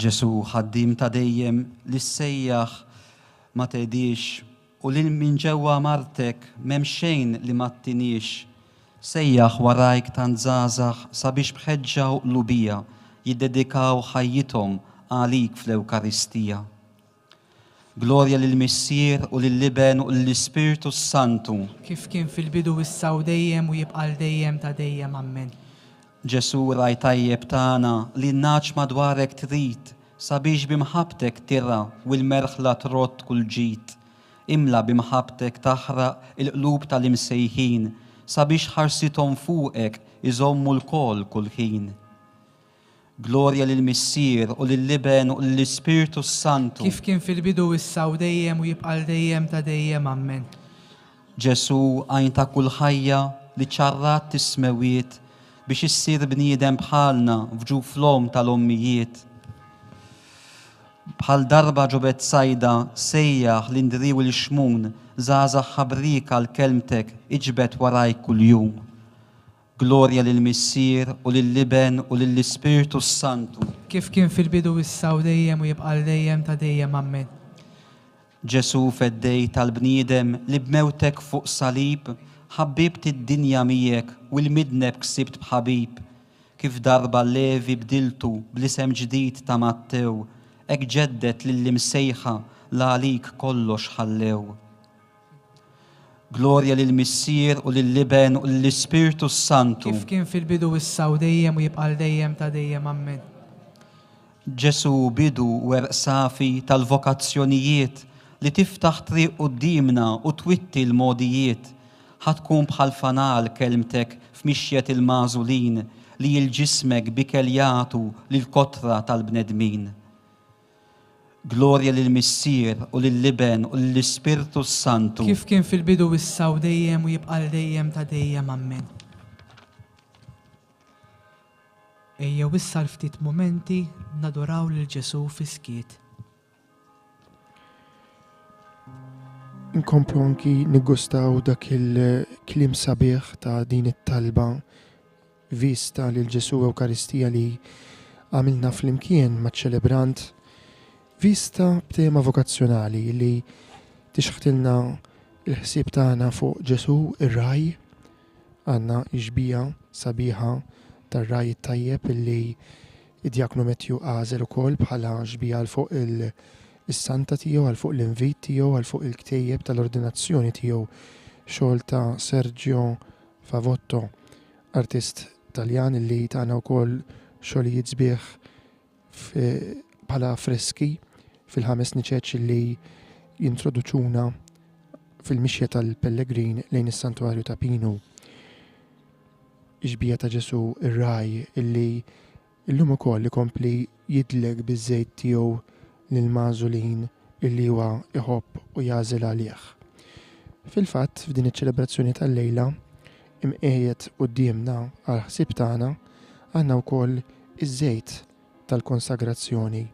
Ġesu ħaddim ta' dejjem li sejjaħ ma tedix u lil min ġewwa martek m'hemm xejn li ma tinix. Sejjaħ warajk tant żgħażagħ sabiex bħeġġa u qlubija jiddedikaw ħajjithom għalik fl-Ewkaristija. Glorja lil Missier u lill-Liben u l-Ispiritu Santu. Kif kien fil-bidu issa u dejjem u jibqal dejjem ta' dejjem ammen. Ġesu raj tajjeb tagħna li n-naċ madwarek trid sabiex bimħabtek tira u l-merħla trott kull ġid. Imla bimħabtek taħraq il-qlub tal-imsejħin sabiex ħarsithom fuqek iżommu l-kol kull ħin. Glorja lil Missier u lill-Liben u l-Ispiritu Santu. Kif kien fil-bidu issa u dejjem u jibqal dejjem ta' dejjem ammen. Ġesu għajn ta' kull ħajja li ċarrat tismewiet biex issir bniedem bħalna f'ġuflhom tal-ommijiet. Bħal darba ġobet sajda sejjaħ l-indriw l-xmun żgħażagħ ħabrika l-kelmtek iġbed warajk kuljum. Glorja lil Missier u lill-Liben u lill-Ispiritu Santu. Kif kien fil-bidu issa u dejjem u jibqal dejjem ta' dejjem ammen. Ġesu feddej tal-bniedem li b'mewtek fuq salib ħabbibt id-dinja miegħek u l-midneb ksibt bħabib. Kif darba Levi bdiltu bl-isem ġdid ta' Mattew, hekk ġeddet lill-imsejħa li għalik kollox ħallew. Glorja lil Missier u lill-Liben u l-Ispiritu Santu. Kif kien fil-bidu issa u dejjem u jibqal dejjem ta' dejjem ammen. Ġesu bidu werq safi tal-vokazzjonijiet li tiftaħ triq qudiemna u twitti l-modijiet. ħatkun bħal fanal kelmtek f'mixjet il-mażulin li l-ġismek bikel jagħtu lill-kotra tal-bnedmin. Glorja lil Missier u lill-Liben u l-Ispiritu Santu. Kif kien fil-bidu issa u dejjem u jibqal dejjem ta' dejjem ammen. Ejjew issa l-ftit momenti nadoraw lil Ġesu fi-skiet. Nkomplu anki niggustaw dak il-klim sabiħ ta' din it-talba vista lil Ġesu Ewkaristija li għamilna fl-imkien ma' ċelebrant, vista b'tema vokazzjonali li tixħtilna il-ħsieb tagħna fuq Ġesu ir-raj, għandna iġbija sabiħa tar-raj tajjeb illi id-Djaknu Mettju għażel ukoll bħala ġbija l fuq is-santa tiegħu għal fuq l-invit tiegħu għal fuq il-ktejjeb tal-ordinazzjoni tiegħu, xogħol ta' Sergio Favotto, artist Taljan li tagħna wkoll xogħlijiet sbieħ bħala freski fil-5 niċeċ li jintroduċuna fil-mixja tal-Pellegrin lejn is-Santwarju ta' Pinu. Iġbija ta' Ġesu ir-raj illi illum ukoll ikompli jidlek biż-żejt tiegħu lil-mażulin illi huwa iħobb u jażel għalih. Fil-fatt, f'din iċ-ċelebrazzjoni tal-lejla, imqejjed qudiemna għal ħsieb tagħna għandna wkoll iż-żejt tal-konsagrazzjoni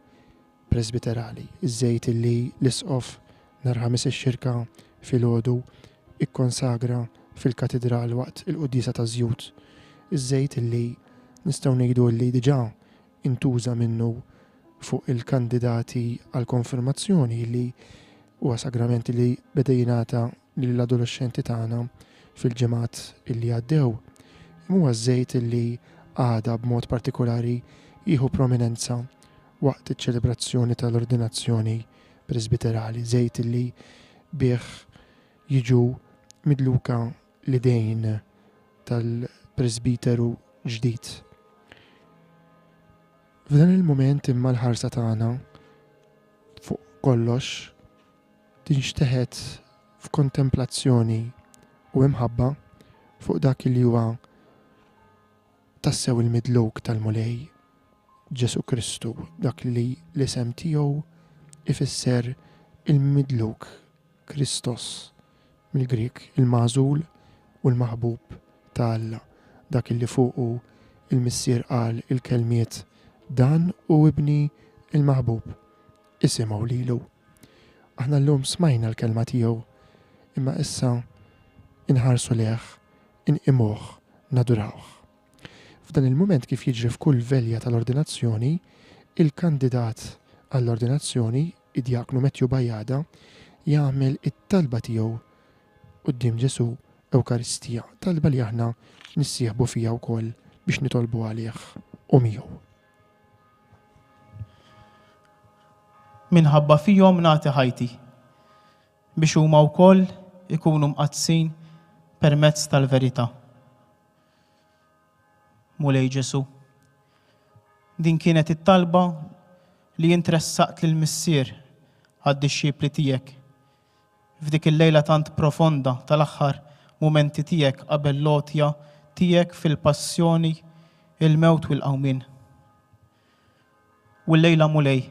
presbiterali, iż-żejt illi l-isqof nhar ħames ix-xirka filgħodu ikkonsagra fil-katedral waqt il-qudiesa ta' żjud. Iż-żejt illi nistgħu ngħidu li diġà intuża minnu fuq il-kandidati għal konfirmazzjoni li huwa sagramenti li beda jingħata lill-adolescenti tagħna fil-ġimgħat illi għaddew. Huwa żejt illi għada b'mod partikolari jieħu prominenza waqt iċ-ċelebrazzjoni tal-ordinazzjoni presbiterali, żejt illi bih jiġu midluka l-idejn tal-presbiteru ġdid. F'dan il-moment imma l-ħarsa tagħna fuq kollox tinxteħet f'kontemplazzjoni u imħabba fuq dak li huwa tassew il-midluk tal-mulej Ġesu Kristu, dak li l-isem tiegħu ifisser il-midluk Kristos mill-Grik, il-mażul u l-maħbub tal dak li fuqu il-missier qal il-kelmiet dan u ibni il-maħbub isimgħu lilu. Aħna llum smajna l-kelma tiegħu imma issa inħarsu leħ, inqimuh, nadurawh. F'dan il-moment kif jiġri f'kull velja tal-ordinazzjoni, il-kandidat għall-ordinazzjoni, id-diaknu Metju Bajjada, jagħmel it-talba tiegħu quddiem Ġesu Ewkaristija, talba li aħna nissieħbu fija wkoll biex nitolbu għalih u miegħu. Minħabba fihom nagħti ħajti biex huma wkoll ikunu mqaddsin permezz tal-verità. Mulej Ġesu, din kienet it-talba li jintressaqt lill-missier għad-dixxiepli tiegħek f'dik il-lejla tant profonda tal-aħħar mumenti tiegħek qabel lotja tiegħek fil-passjoni, il-mewt u l-qawmien. U l-lejla mulej,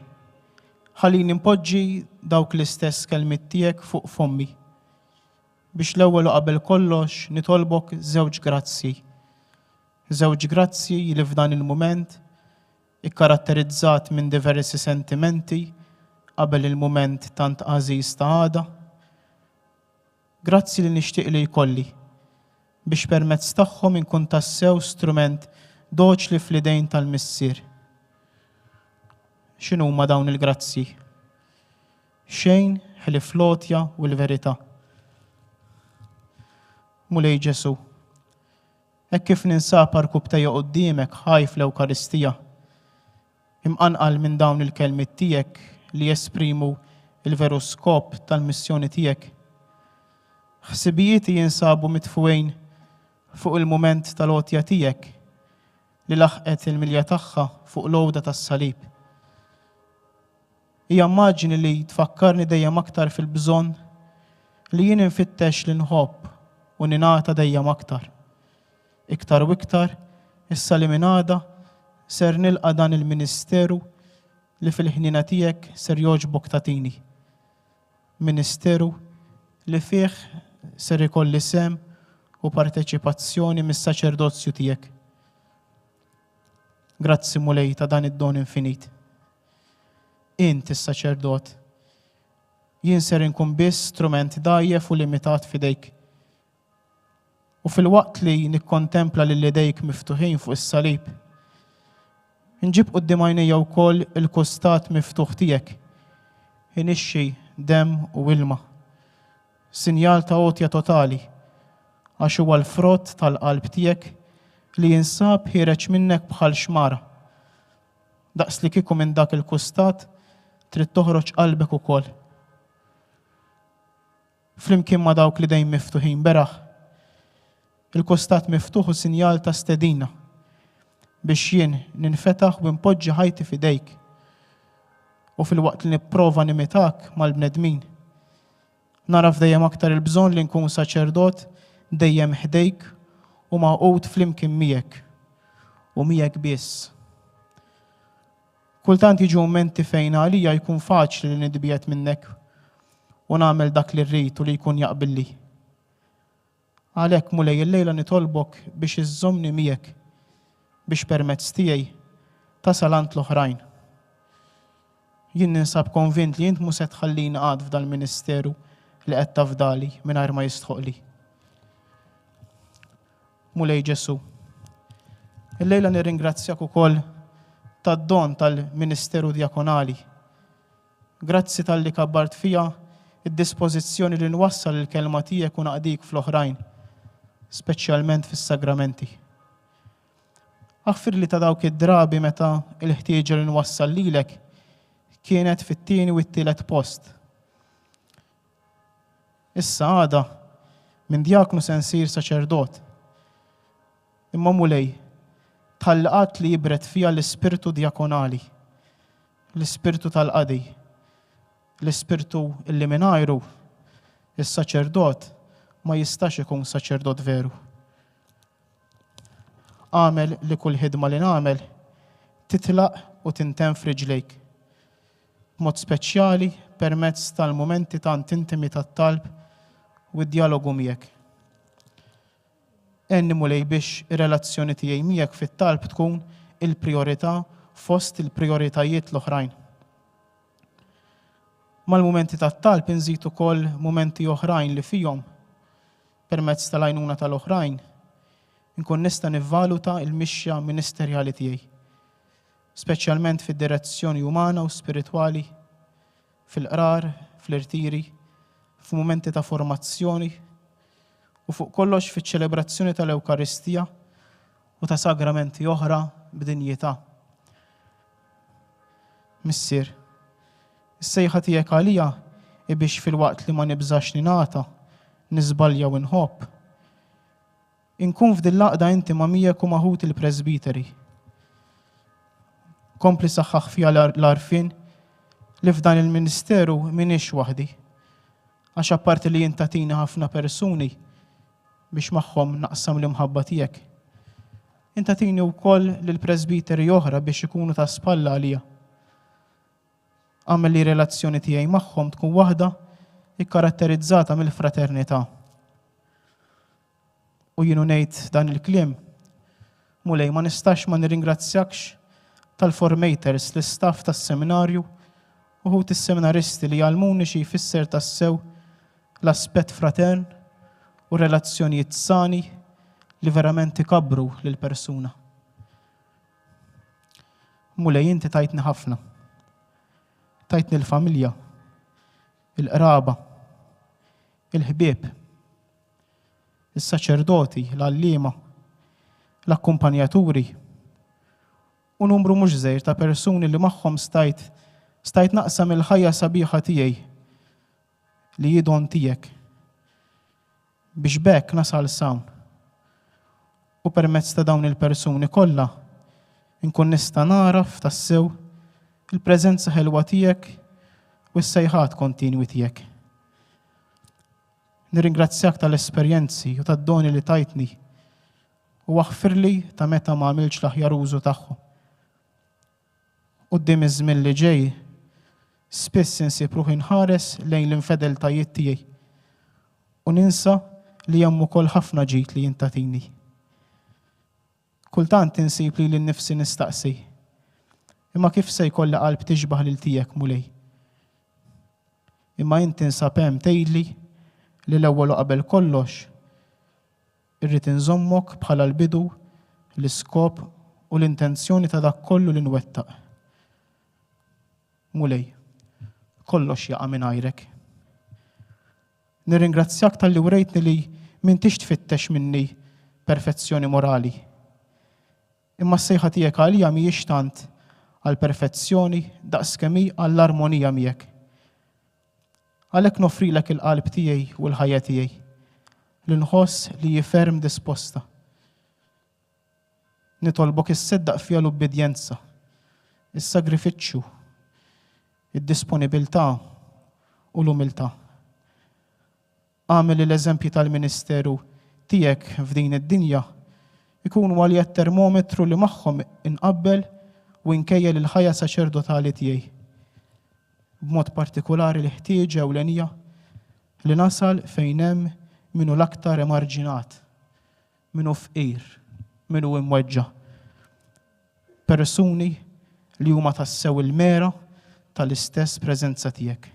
ħallini nimpoġġi dawk l-istess kelmiet tiegħek fuq fommi biex l-ewwel u qabel kollox nitolbok żewġ grazzi. Żewġ grazzi li f'dan il-mument ikkaratterizzat minn diversi sentimenti qabel il-mument tant għażiż ta' għada. Grazzi li nixtieq li jkolli biex permezz tagħhom inkun tassew strument doċli fl-idejn tal-missier. X'inhuma dawn il-grazzi? Xejn ħlief lotja u l-verità. Mulej Ġesu, hekk kif ninsab arkub tajja quddiemek ħaj fl-Ewkaristija, imqanqal minn dawn il-kelmiet tiegħek li jesprimu il-veru skop tal-missjoni tiegħek. Ħsibijieti jinsabu mitfuwejn fuq il-mument tal-għotja tiegħek li laħqet il-milja tagħha fuq l-għowda tas-salib. Hija immaġni li tfakkarni dejjem aktar fil-bżonn li jien infittex li nħobb u ninata dejjem aktar. Iktar u iktar, issa li minn għada ser nilqa' dan il-ministeru li fil-ħnina tiegħek ser jogħġbok tagħtini. Ministeru li fih ser ikolli sem u parteċipazzjoni mis-saċerdozzju tiegħek. Grazzi mulej ta' dan id-don infinit. Int is-saċerdot. Jien ser inkun biss strument dajjef u limitat f'idejk. U fil-waqt li nikkontempla lil idejk miftuħin fuq is-salib, inġib quddiem għajnejja wkoll il-kustat miftuħ tiegħek, inixxi demm u ilma, sinjal ta' għotja totali, għax huwa l-frott tal-qalb tiegħek li jinsab ħireġ minnek bħal xmara. Daqs li kieku minn dak il-kustat trid toħroġ qalbek ukoll. Flimkien ma' dawk li dejjem miftuħin beraħ, il-kustat miftuħ u sinjal ta' stedina biex jien ninfetaħ u npoġġi ħajti f'idejk. U fil-waqt li nipprova nimitak mal-bnedmin, naraf dejjem aktar il-bżonn li nkun saċerdot dejjem ħdejk u maqgħud flimkien miegħek u miegħek biss. Kultant jiġu momenti fejn għalija jkun faċli li nidbiet minnek u nagħmel dak li rrid u li jkun jaqbilli. Għalhekk mulej il-lejla nitolbok biex iżżommni miegħek biex permezz tiegħi tasal għand l-oħrajn. Jien ninsab konvint li int mhux se tħallini qagħd f'dal-ministeru li qed tafdali mingħajr ma jistħoqli. Mulej Ġesu, il-lejla nirringrazzjak ukoll tad-don tal-Ministeru Djakonali. Grazzi tal-li kabbart fija id-dispożizzjoni li nwassal il-kelma tiegħek u naqdik fl-oħrajn, speċjalment fis-sagramenti. Aħfir li ta' dawk id-drabi meta il-ħtieġa li nwassal lilek kienet fit-tieni u t-tielet post. Issa għada minn djaknu se nsir saċerdot. Imma mulej, tal-qatt li jibret fija l-ispirtu djakonali, l-ispirtu tal-qadi, l-ispirtu illi minajru, is-saċerdot ma jistax ikun saċerdot veru. Għamel li kull ħidma li nagħmel titlaq u tintemm f'riġlejk. B'mod speċjali permezz tal-momenti tant intimi tat-talb u d-dialogu miegħek. Enni mulej biex ir-relazzjoni tiegħi miegħek fit-talb tkun il-priorità fost il-prioritajiet l-oħrajn. Mal-momenti tat-talb inżid ukoll momenti oħrajn li fihom permezz tal-għajnuna tal-oħrajn inkun nista' nivvaluta l-mixja ministerjali tiegħi, speċjalment fid-direzzjoni umana u spiritwali, fil-qrar, fl-irtiri, f'mumenti ta' formazzjoni u fuq kollox fiċ-ċelebrazzjoni tal-Ewkaristija u ta' sagramenti oħra b'dinjità. Missier, is-sejħa tiegħek għalija biex fil-waqt li ma nibżax ningħata, niżbalja u nħobb. Inkun f'din laqda inti ma' miegħek u maħut il-Presbiteri. Kompli saħħaħ fija l-arfin li f'dan il-Ministeru minix waħdi, għax apparti li jintatina ħafna persuni biex magħhom naqsam l-imħabba tiegħek. Intatini wkoll lill-Presbiteri oħra biex ikunu ta' spalla għalija. Għamel li relazzjoni tiegħi magħhom tkun waħda ikkaratterizzata mill-fraternità. U jienu ngħid dan il-kliem, mulej ma nistax ma nirringrazzjakx tal-formators l-istaff tas-seminarju u tis-seminaristi li jgħallmuni xi jfisser tassew l-aspett fratern u relazzjonijiet sani li verament ikabru lill-persuna. Mulej inti tajtni ħafna. Tajtni l-familja, il-qraba, il-ħbieb, is-saċerdoti, l-għalliema, l-akkumpanjaturi u numru mhux żgħir ta' persuni li magħhom stajt naqsam il-ħajja sabiħa tiegħi li jidhom tiegħek biex bekk nasal sawn. U permezz ta' dawn il-persuni kollha inkun nista' naraf tassew il-preżenza ħelwa tiegħek u s-sejħat kontinwi tiegħek. Nirringrazzjak tal-esperjenzi u tad-doni li tajtni u aħfirli ta' meta ma għamilx l-aħjar użu tagħhom. Quddiem iż-żmien li ġej spiss insib ruħi nħares lejn l-infedeltajiet tiegħi u ninsa li hemm ukoll ħafna ġid li jintatini. Kultant insib li l-nifsi nistaqsi, imma kif se jkollha qalb tixbaħ lil tiegħek mulej? Imma inti insab hemm tgħidli li l-ewwel qabel kollox irrid inżommok bħala l-bidu, l-iskop u l-intenzjoni ta' dak kollu li nwettaq. Mulej, kollox jaqa' minn għajrek. Nirringrazzjak tal-li wrejtni li m'intix tfittex minni perfezzjoni morali. Imma s-sejħa tiegħek għalija mhijiex tant għall-perfezzjoni daqskemm għall-armonija miegħek. Għalhekk nofrilek il-qalb tiegħi u l-ħajja tiegħi li nħoss li jiferm disposta. Nitolbok isseddaq fiha l-ubbidjenza, is-sagrifiċċju, id-disponibilità u l-umiltà. Għamel l-eżempji tal-Ministeru tiegħek f'din id-dinja ikunu għalija termometru li magħhom inqabbel u nkejjel il-ħajja saċerdotali tiegħi. B'mod partikolari l-ħtieġa ewlenija li nasal fejn hemm minnu l-aktar emarġinat, minnu fqir, minnu imweġġa. Persuni li huma tassew il-mera tal-istess preżenza tiegħek.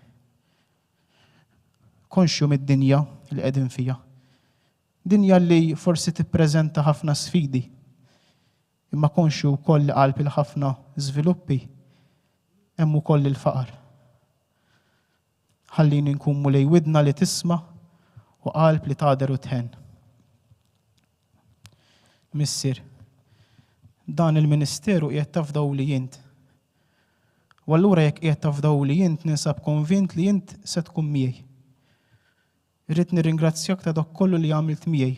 Konxju mid-dinja li qegħdin fiha. Dinja li forsi tippreżenta ħafna sfidi. imma konxu wkoll li qalb il-ħafna żviluppi hemm ukoll il-faqar. Ħallini nkun mulej widna li tisma' u qalb li tgħader u tħenn. Missier, dan il-ministeru qiegħed tafdaw li jint. U allura jekk qiegħed tafdaw li jint ninsab konvint li jint se tkun miegħi. Irrid nirringrazzjak ta' dak kollu li għamilt miegħi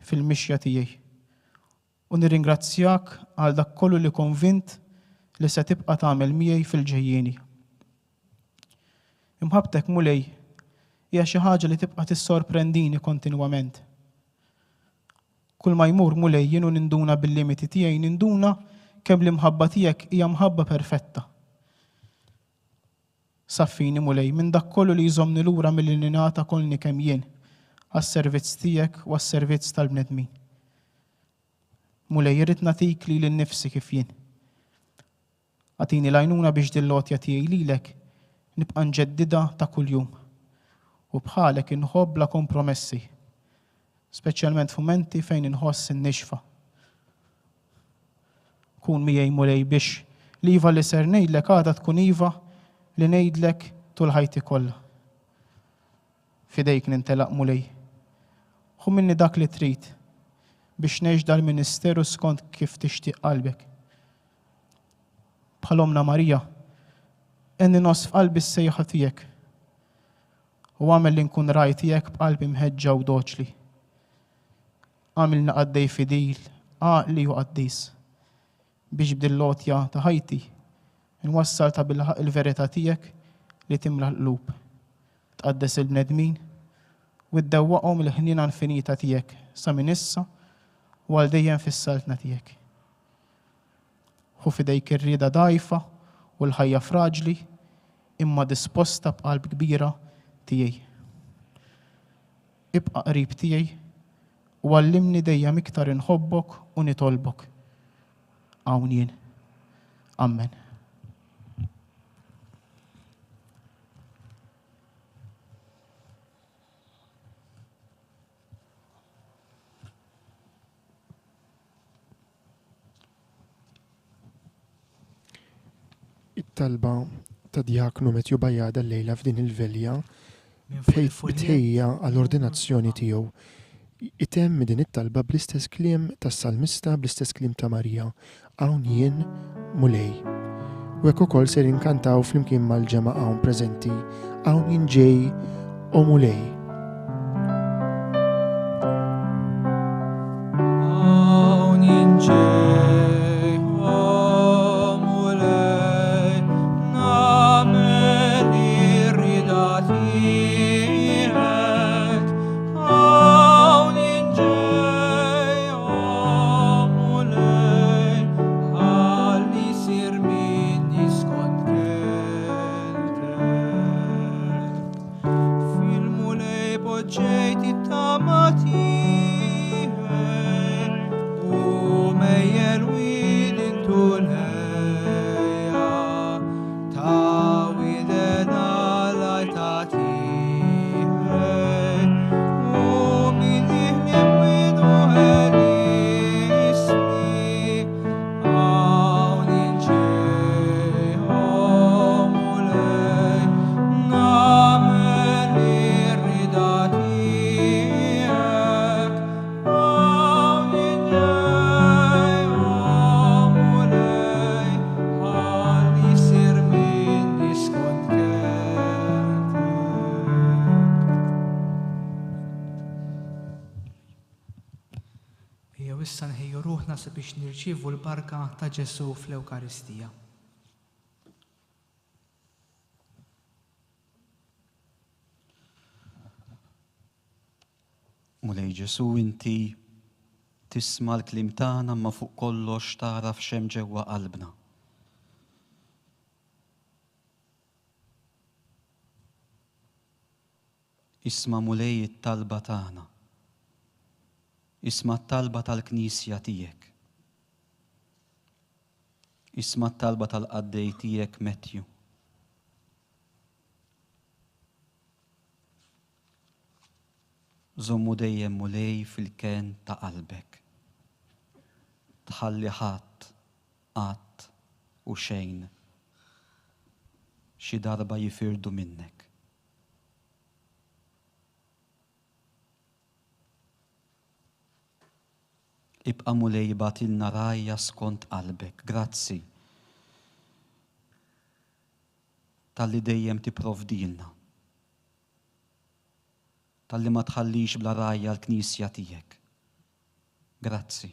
fil-mixja tiegħi. U nirringrazzjak għal dak kollu li konvint li se tibqa' tagħmel miegħi fil-ġejjieni. Imħabtek mulej hija xi ħaġa li tibqa' tissorprendini kontinwament. Kull ma jmur mulej jienu ninduna bil-limiti tiegħi, ninduna kemm l-imħabba tiegħek hija mħabba perfetta. Saffini mulej minn dak kollu li jżommni lura milli ningħata kollni kemm jien għas-servizz tiegħek u għas-servizz tal-bnedmin. Mulej irrid nagħtik li l-nifsi kif jien. Għatini l-għajnuna biex dil-lotja tiegħi lilek nibqa' nġeddida ta' kuljum. U bħalek inħobb bla kompromessi, speċjalment f'mumenti fejn inħoss in-nixfa. Kun miegħi mulej biex l-iva li ser ngħidlek għadha tkun iva li ngħidlek tul ħajti kollha. Fidejk nintelaq mulej. Ħu minni dak li trid biex ngħix dal-ministeru skont kif tixtieq qalbek. Bħal Omna Marija, enni nos f'qalbi s-sejħa tiegħek u għamel li nkun raj tiegħek b'qalbi mħeġġa u doċli. Għamilna għaddej fidil, għaqli u qaddis biex bdil-lotja ta' ħajti nwassal ta' bil-ħaq il-verità tiegħek li timla l-qlub. Tqaddes il-bnedmin u ddewwaqhom il-ħnina infinita tiegħek sa minn issa u għal dejjem fis-saltna tiegħek. Ħu fidejk ir-rieda dgħajfa u l-ħajja fraġli imma disposta b'qalb kbira tiegħi. Ibqa' qrib tiegħi u għallimni dejjem iktar inħobbok u nitolbok. Hawn jien. Amen. It-talba ta' Djaknu Metju Bajjada llejla f'din il-velja b'tħejja għall-ordinazzjoni tiegħu. Itemm din it-talba bl-istess kliem tas-Salmista, bl-istess kliem ta' Marija, hawn jien mulej. U hekk ukoll ser inkantaw flimkien mal-ġema hawn preżenti, hawn jien ġej u mulej. Hawn jien ġej u mulej, nagħmel ir-rieda tiegħek. Hawn jien ġej u mulej, ħalli jsir minni skont keltek. Fil-mulej poġġejt it-tama tiegħek u mejjel widin tulejja ta' widen għal-ajta tiegħek u min jihlem widu ismi. Hawn jien ġej u mulej, nagħmel ir-rieda tiegħek. Hawn jien ġej u mulej, ħalli jsir minni skont keltek. Ejjew issa nħejju ruħna sabiex nirċievu l-barka ta' Ġesu fl-Ewkaristija. Mulej Ġesu inti tisma' l-kliem tagħna ma fuq kollox taraf x'hemm ġewwa qalbna. Isma' mulej it-talba tagħna. Isma' t-talba tal-Knisja tiegħek. Isma' t-talba tal-qaddej tiegħek Metju. Żommu dejjem mulej fil-ken ta' qalbek. tħalli ħadd qatt u xejn xi darba jifirdu minnek. Ibqa' mulej batilna rajja skont qalbek. Grazzi tal-li dejjem tipprovdilna. Tal-li ma tħallix bla rajja l-Knisja tiegħek. Grazzi.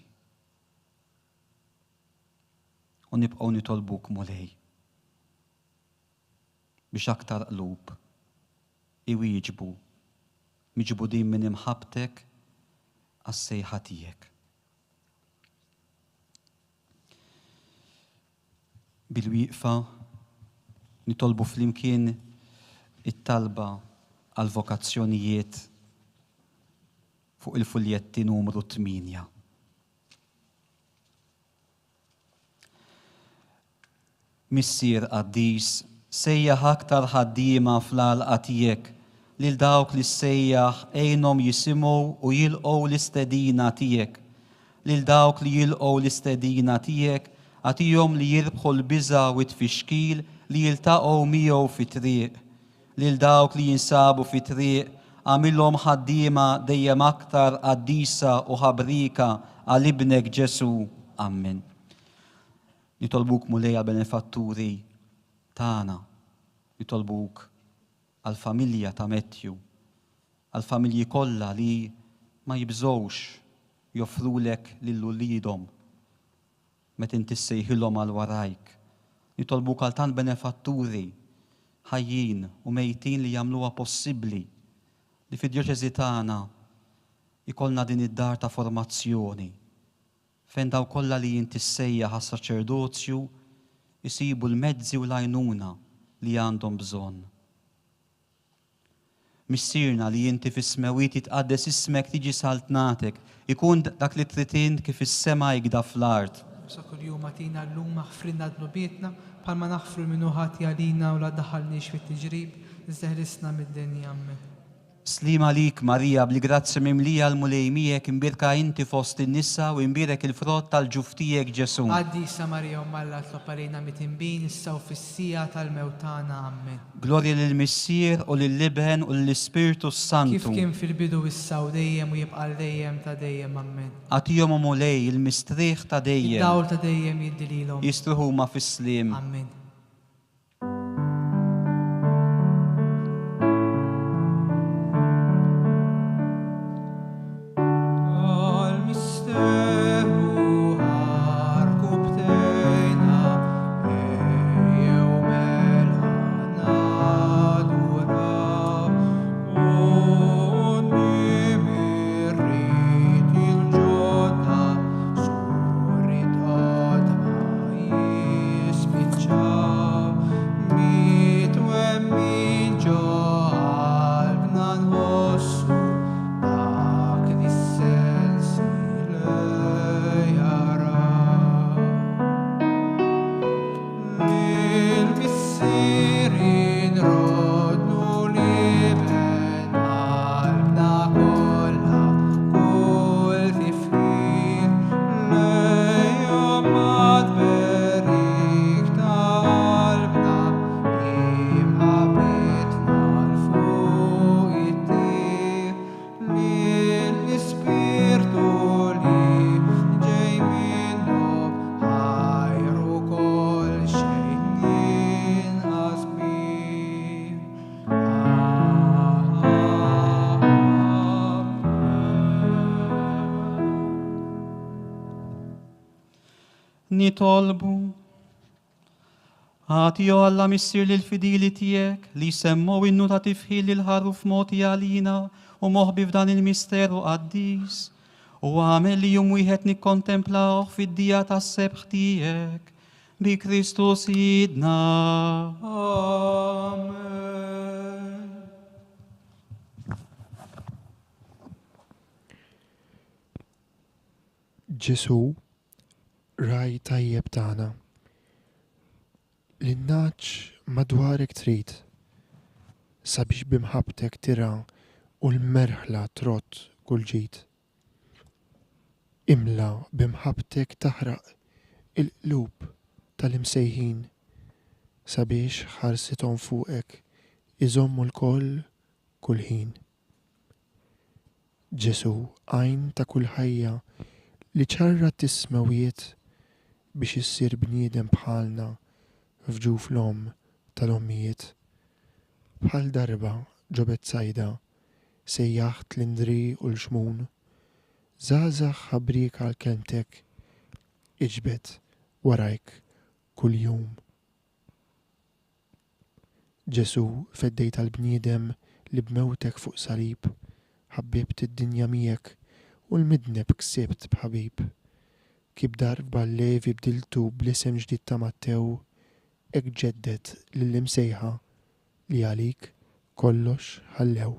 U nibqgħu nitolbuk mulej biex aktar qlub iwieġbu miġbudin minn imħabtek għas-sejħa tiegħek. Bil-wieqfa nitolbu flimkien it-talba għal vokazzjonijiet fuq il-fuljetti numru 8. Missier Qaddis, sejjaħ aktar ħaddiema fl-għalqa tiegħek lil dawk li sejjaħ għejnhom jisimgħu u jilqgħu l-istedina tiegħek. Lil dawk li jilqgħu l-istedina tiegħek għatihom li jirbħu l-biża' u t-tfixkil li jiltaqgħu miegħu fit-triq. Lil dawk li jinsabu fit-triq għamilhom ħaddiema dejjem aktar qaddisa u ħabrika għal ibnek Ġesu. Amen. Nitolbuk mulej għal benefatturi tagħna, nitolbuk għal familja ta' Matthew, għal familji kollha li ma jibżgħux joffrulek lil uliedhom meta inti ssejħilhom għal warajk. Nitolbuk għal tant benefatturi ħajjin u mejtin li jagħmluha possibbli li fid-djoċeżi tagħna ikollna din id-dar ta' formazzjoni fejn daw kollha li inti ssejjaħ għas-saċerdozju isibu l-mezzi u l-għajnuna li għandhom bżonn. Missirna li inti fis-smewiet jitqaddes ismek tiġi saltnatek, ikun dak li trid kif is-sema jgda fl-art. Sa kuljum għatina llum aħfrilna dnubietna bħalma naħfru l-minu ħati għalina u la daħalniex fit-tiġrib, iżdeħlisna mid-dinja. Amen. Slima lik, Marija, bli grazzi mimlija l-mulejmijek, imbirka inti fost in-nisa u imbirek il-frott tal-ġuftijek Ġesu. Għaddisa Marija u Malla tlob għalina mitimbin issa u fissija tal-mewtana. Amen. Glorja lill-Missier u lill-Liben u lill-Ispiritu Santu. Kif kien fil-bidu issa u dejjem u jibqa' dejjem ta' dejjem. Amen. Għatihom mulej il-mistrieħ ta' dejjem. Id-dawl ta' dejjem jiddililhom. Jistruħu ma fis-slim. Amen. Nitolbu ħatiju Alla missier lill-fidili tiegħek li semmow innu ta' tifħil il-ħarru f'moti għalina u moħbi f'dan il-misteru qaddis u għamel li jum wieħed nikkontemplawh fid-dija tas-sebħ tiegħek bi Kristus Sidna. Amen. Ġesu, raj tajjeb tagħna. L-innaċ madwarek trid sabiex bimħabtek tira u l-merħla trott kull ġid. imla bimħabtek taħraq il-qlub tal-imsejħin sabiex ħarsitom fuqek iżommu l-koll kull ħin. Ġesu għajn ta' kull ħajja li ċarra t-tismawiet biex issir bniedem bħalna fġuf l-om tal-ommijiet. Bħal darba ġobet sajda sejjaħt l-indri u l-xmun, zazax ħabrik għal kelmtek iġbet warajk kull jum. Ġesu feddej tal-bniedem li bmewtek fuq salib, ħabbibt id-dinja miegħek u l-midneb ksibt bħabib. Kib darb bal-levi bdiltu bl-isem ġdid ta' Mattew, ek ġeddet lill-imsejħa li għalik kollox ħallew.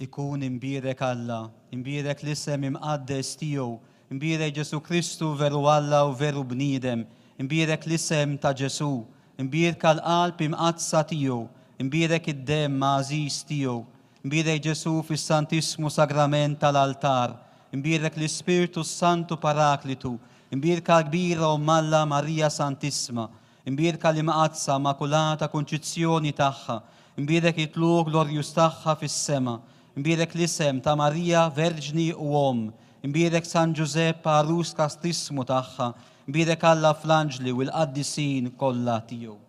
Ikun imbirek Alla, imbirek l-isem imqaddes tiegħu, imbirek Ġesu Kristu veru Alla u veru bniedem, imbirek l-isem ta' Ġesu, imbirek l-qalb imqazza tiegħu, imbirek id-dem mażis tiegħu, imbirek Ġesu fis-Santismu Sagrament tal-altar, imbirek l-Ispirtu Santu Paraklitu, imbirek l-kbira Malla Marija Santissima, imbirek l-imqazza makulata konċizzjoni tagħha, imbirek it-tluq glorjus tagħha fis-sema, imbirek l-isem ta' Marija Verġni u Om, imbirek San Giuseppe Arus Kastismu tagħha, imbirek Alla fl-anġli u l-qaddisin kollha tiegħu.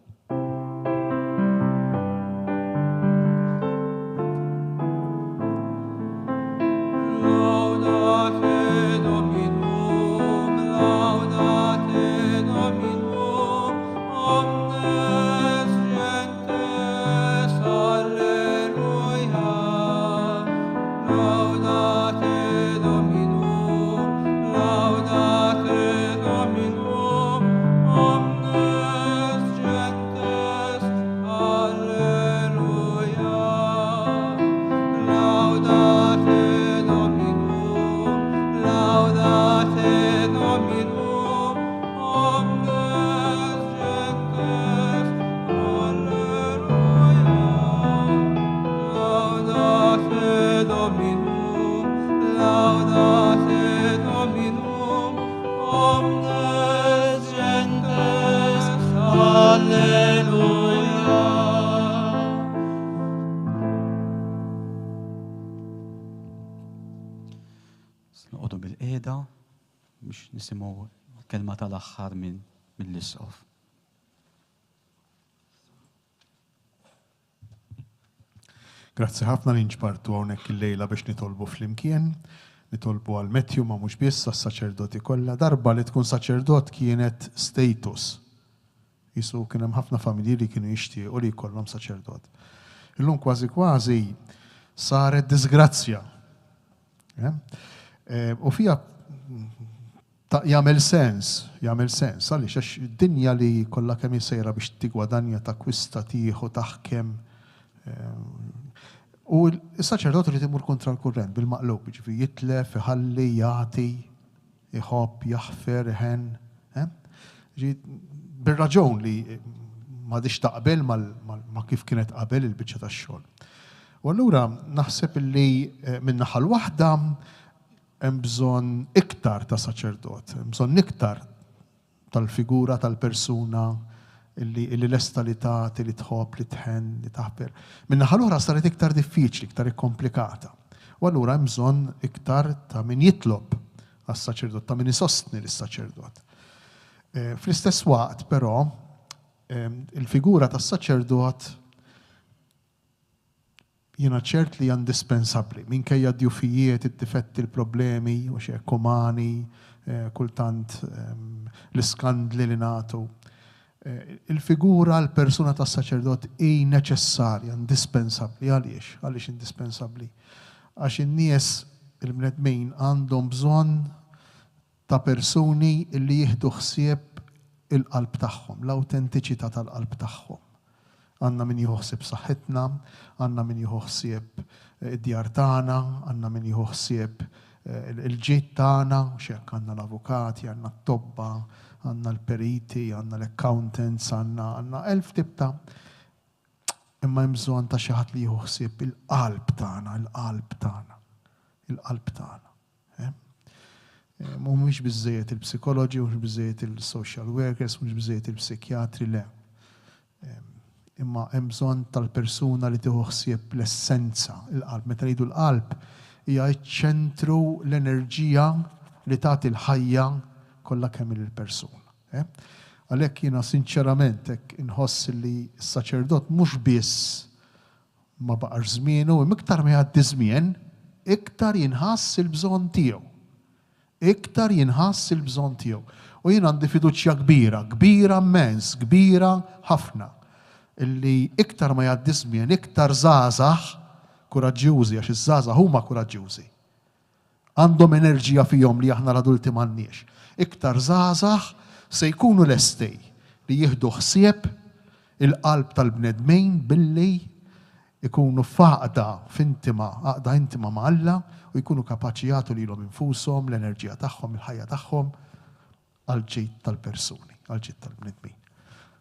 Noqogħdu bil-qiegħda biex nisimgħu l-kelma tal-aħħar mill-isqof. Grazzi ħafna li nġbartu hawnhekk il-lejla biex nitolbu flimkien, nitolbu għal Mettju ma mhux biss għas-saċerdoti kollha. Darba li tkun saċerdot kienet status. Jisu kien hemm ħafna familji li kienu jixtiequ li jkollhom saċerdot. Illum kważi kważi saret disgrazzja. U fija jagħmel sens, għaliex għax id-dinja li kollha kemm isejra biex tigwadanja takwista tieħu taħkem. U s-saċerdot li timur kontra l-kurrent bil-maqlub, ġifi jitlef, iħalli, jagħti, iħobb, jaħfer, iħen. Bir-raġun li ma dix taqbel ma kif kienet qabel il-biċċa tax-xogħol. U allura naħseb li min-naħa l-waħda hemm bżonn iktar ta' saċerdot, hemm bżonn iktar tal-figura tal-persuna illi lesta li tagħti, li tħobb, li tħen, li taħber. Min-naħa l-oħra saret iktar diffiċli, iktar ikkomplikata. U allura hemm bżonn iktar ta' min jitlob għas-saċerdot, ta' min isostni lis-saċerdot. Fl-istess waqt, però, il-figura tas-saċerdot jiena ċert li indispensabbli minkejja d-djufijiet, id-difetti, il-problemi, u xi ekumani, kultant l-iskandli li nagħtu. Il-figura, l-persuna tas-saċerdot hi neċessarja, indispensabbli. Għaliex indispensabbli? Għax in-nies il-bnedmin għandhom bżonn ta' persuni li jieħdu ħsieb il-qalb tagħhom, l-awtentiċità tal-qalb tagħhom. Għandna min jieħu saħħitna, għandna min jieħu ħsieb id-djar tagħna, għandna min jieħu ħsieb il-ġid tagħna, x'hekk għandna l-avukati, għandna t-tobba, għandna l-periti, għandna l-accountants, għandna elf tibta. imma hemm bżonn ta' xi ħadd li jieħu ħsieb il-qalb tagħna, il-qalb tagħna, il-qalb tagħna. Mhumiex biżżejjed il-psikoloġi, mhux biżżejjed il-social workers, mhux biżżejjed il-psikjatri, le. Imma hemm bżonn tal-persuna li tieħu ħsieb l-essenza, il-qalb. Meta ngħidu l-qalb hija ċ-ċentru l-enerġija li tagħti l-ħajja kollha kemm il-persuna. Għalhekk jiena sinċerament hekk inħoss li s-saċerdot mhux biss ma baqax żmienu, iktar ma jgħaddi żmien, iktar jinħass il-bżonn tiegħu. Iktar jinħass il-bżonn tiegħu. U jien għandi fiduċja kbira, kbira immens, kbira ħafna, illi iktar ma jgħaddi żmien, iktar żgħażagħ kuraġġjużi, għax iż-żgħażagħ huma kuraġġjużi. Għandhom enerġija fihom li aħna l-adulti m'għandniex. Iktar żgħażagħ se jkunu lestej li jieħdu ħsieb il-qalb tal-bnedmejn billi ikunu faqda intima ma' Alla u jkunu kapaċi jagħtu lilhom infushom l-enerġija tagħhom, il-ħajja tagħhom għal-ġid tal-persuni, għal-ġid tal-bnedmin.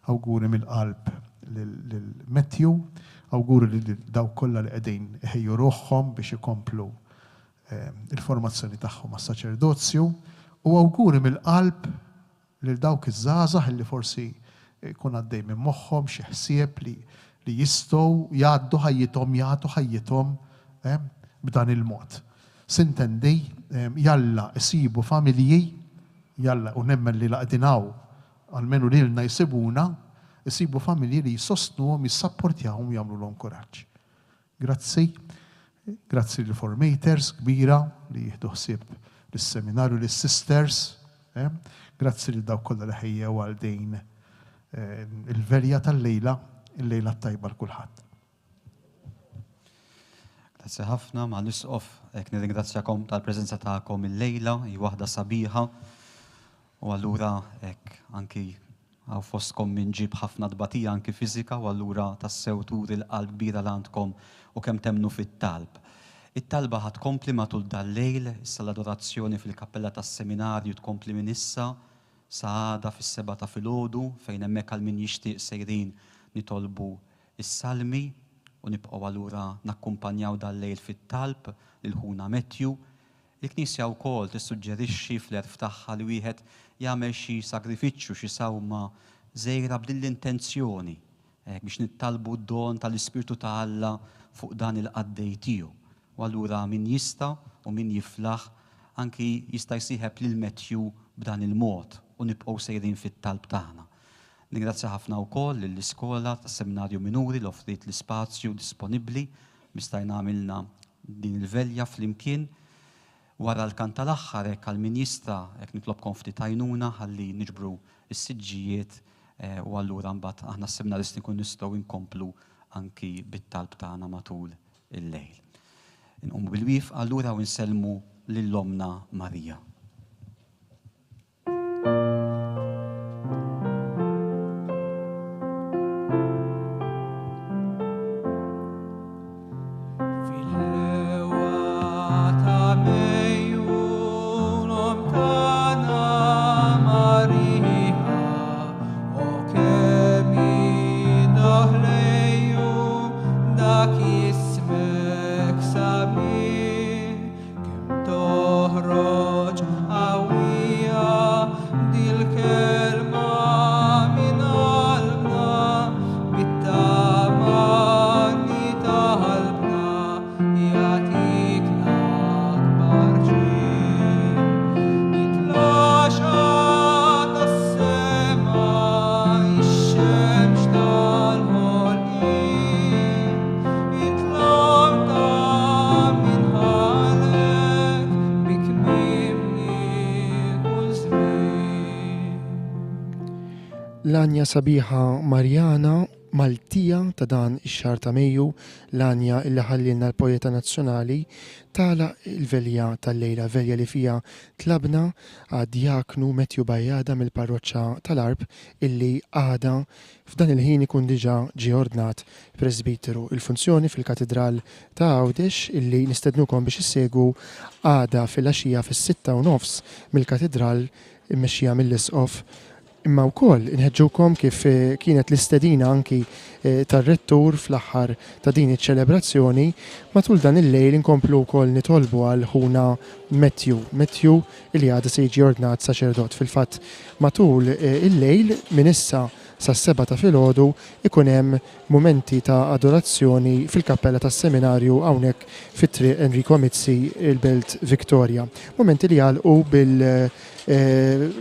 Awguri mill-qalb lil Matthew, awguri li daw kollha li qegħdin iħejju ruħhom biex ikomplu il-formazzjoni tagħhom għas-saċerdozzju u awguri mill-qalb lil dawk iż-żgħażagħ li forsi jkun għaddej minn moħħhom xi ħsieb li jistgħu jgħaddu ħajjithom, jagħtu ħajjithom b'dan il-mod. Sintendi, jalla isibu familji, jalla u nemmen li laqdinaw għalmenu lilna jsibuna, isibu familji li jsostnuhom, jissapportjahom, jagħmluhom kuraġġ. Grazzi, grazzi lill-formators kbira li jieħdu ħsieb lis-seminarju lis-sisters, grazzi li daw kollha li ħejjew għal din il-verja tal-lejla, il-lejla tajba l-kulħadd. Grazzi ħafna ma' nisqof hekk nirringrazzjakom tal-preżenza tagħkom il-lejla, hi waħda sabiħa u allura hekk anki għaw fostkom minn ġib ħafna dbatija anki fiżika u allura tassew turi l-qalb kbira l għandkom u kemm temnu fit-talb. It-talba ħad kompli matul dal-lejl, issa l-adorazzjoni fil-kappella tas-seminarju tkompli minn issa sa għada fis-7 ta' filgħodu fejn hemmhekk għal min jixtieq sejrin nitolbu is-salmi u nibqgħu allura nakkumpanjaw dal-lejl fit-talb lil ħuna Matthew. Il-Knisja wkoll tissuġġerixxi fl-erf tagħha li wieħed jagħmel xi sagrifiċċju, xi sawma żgħira b'din l-intenzjoni biex nittalbu d-don tal-Ispirtu ta' Alla fuq dan il-qaddej tiegħu. U allura min jista' u min jiflaħ anki jista' jsieħeb lil Matthew b'dan il-mod u nibqgħu sejrin fit-talb tagħna. Ningrazzja ħafna wkoll lill-iskola tas-seminarju minuri li offrit l-ispazju disponibbli mistajna għamilna din il-velja flimkien. Wara l-kant tal-aħħar hekk għal min jista' hekk nitlobkom ftit għajnuna ħalli niġbru s-siġġijiet u allura mbagħad aħna s-seminaristi nkun nistgħu nkomplu anki bit-talb tagħna matul il-lejl. Inqumu bil-wif allura u nsellmu lill-Omna Marija. L-anja sabiħa Marjana Maltija ta' dan ix-xahar ta' Mejju, l-anja illi ħallilna l-Poeta Nazzjonali tala il-velja tal-lejla, velja li fija tlabna għad Diaknu Matthew Bajjada mill-parroċċa tal-Arb illi għada f'dan il-ħin ikun diġà ġie ordnat presbiteru. Il-funzjoni fil-katedral ta' Għawdex illi nistednukom biex issegwu għada fil-għaxija fis-6:30 mill-katedral immexxija mill-isqof Imma wkoll inħeġġukom kif kienet l-istedina anki tar-rettur fl-aħħar ta' din iċ-ċelebrazzjoni matul dan il-lejl inkomplu wkoll nitolbu għal ħuna Matthew li għada se jiġi ordnat saċerdot. Fil-fatt matul il-lejl minn issa sas-7 ta' filgħodu ikun hemm momenti ta' adorazzjoni fil-kappella tas-seminarju hawnhekk fit-triq Enrico Mizzi il-Belt Victoria. Momenti li għalqu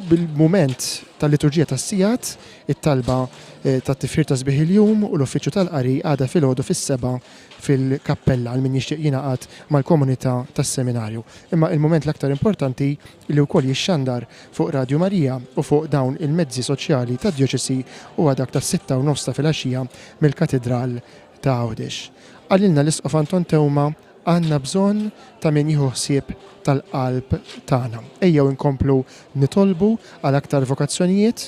bil-moment tal-liturġija tas-sijat, it-talba tat-tifħir ta' sbieħ il-jum u l-uffiċċju tal-qari għada filgħodu fis-7 fil-kappella għal min jixtieq jingħaqad mal-komunità tas-seminarju. Imma il-moment l-aktar importanti li wkoll jixxandar fuq Radio Marija u fuq dawn il-mezzi soċjali tad-Djoċesi huwa dak tas-6:30 ta' filgħaxija mill-Katedral ta' Għawdex. Għalilna l-Isqof Anton Tewma għandna bżonn ta' min jieħu ħsieb tal-qalb tagħna. Ejjew inkomplu nitolbu għal aktar vokazzjonijiet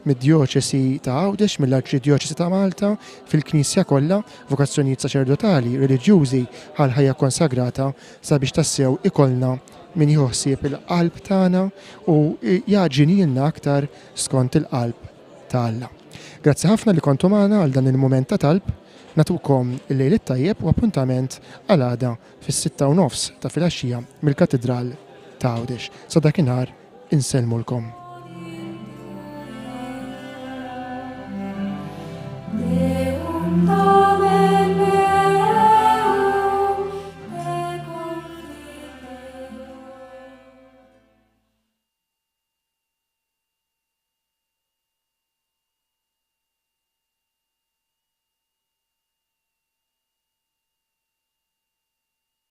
mid-Djoċesi ta' Għawdex, mill-Arċidjoċesi ta' Malta, fil-Knisja kollha, vokazzjonijiet saċerdotali, reliġjużi għal ħajja konsagrata sabiex tassew ikollna min jieħu ħsieb il-qalb tagħna u jaġinilna aktar skont il-qalb ta' Alla. Grazzi ħafna li kontu magħna għal dan il-mument ta' talb. Natukom il-lejl it-tajjeb u appuntament għal-għada fis-6:30 ta' filgħaxija mill-Katedral ta' Għawdex. Sa dakinhar inselmulkom.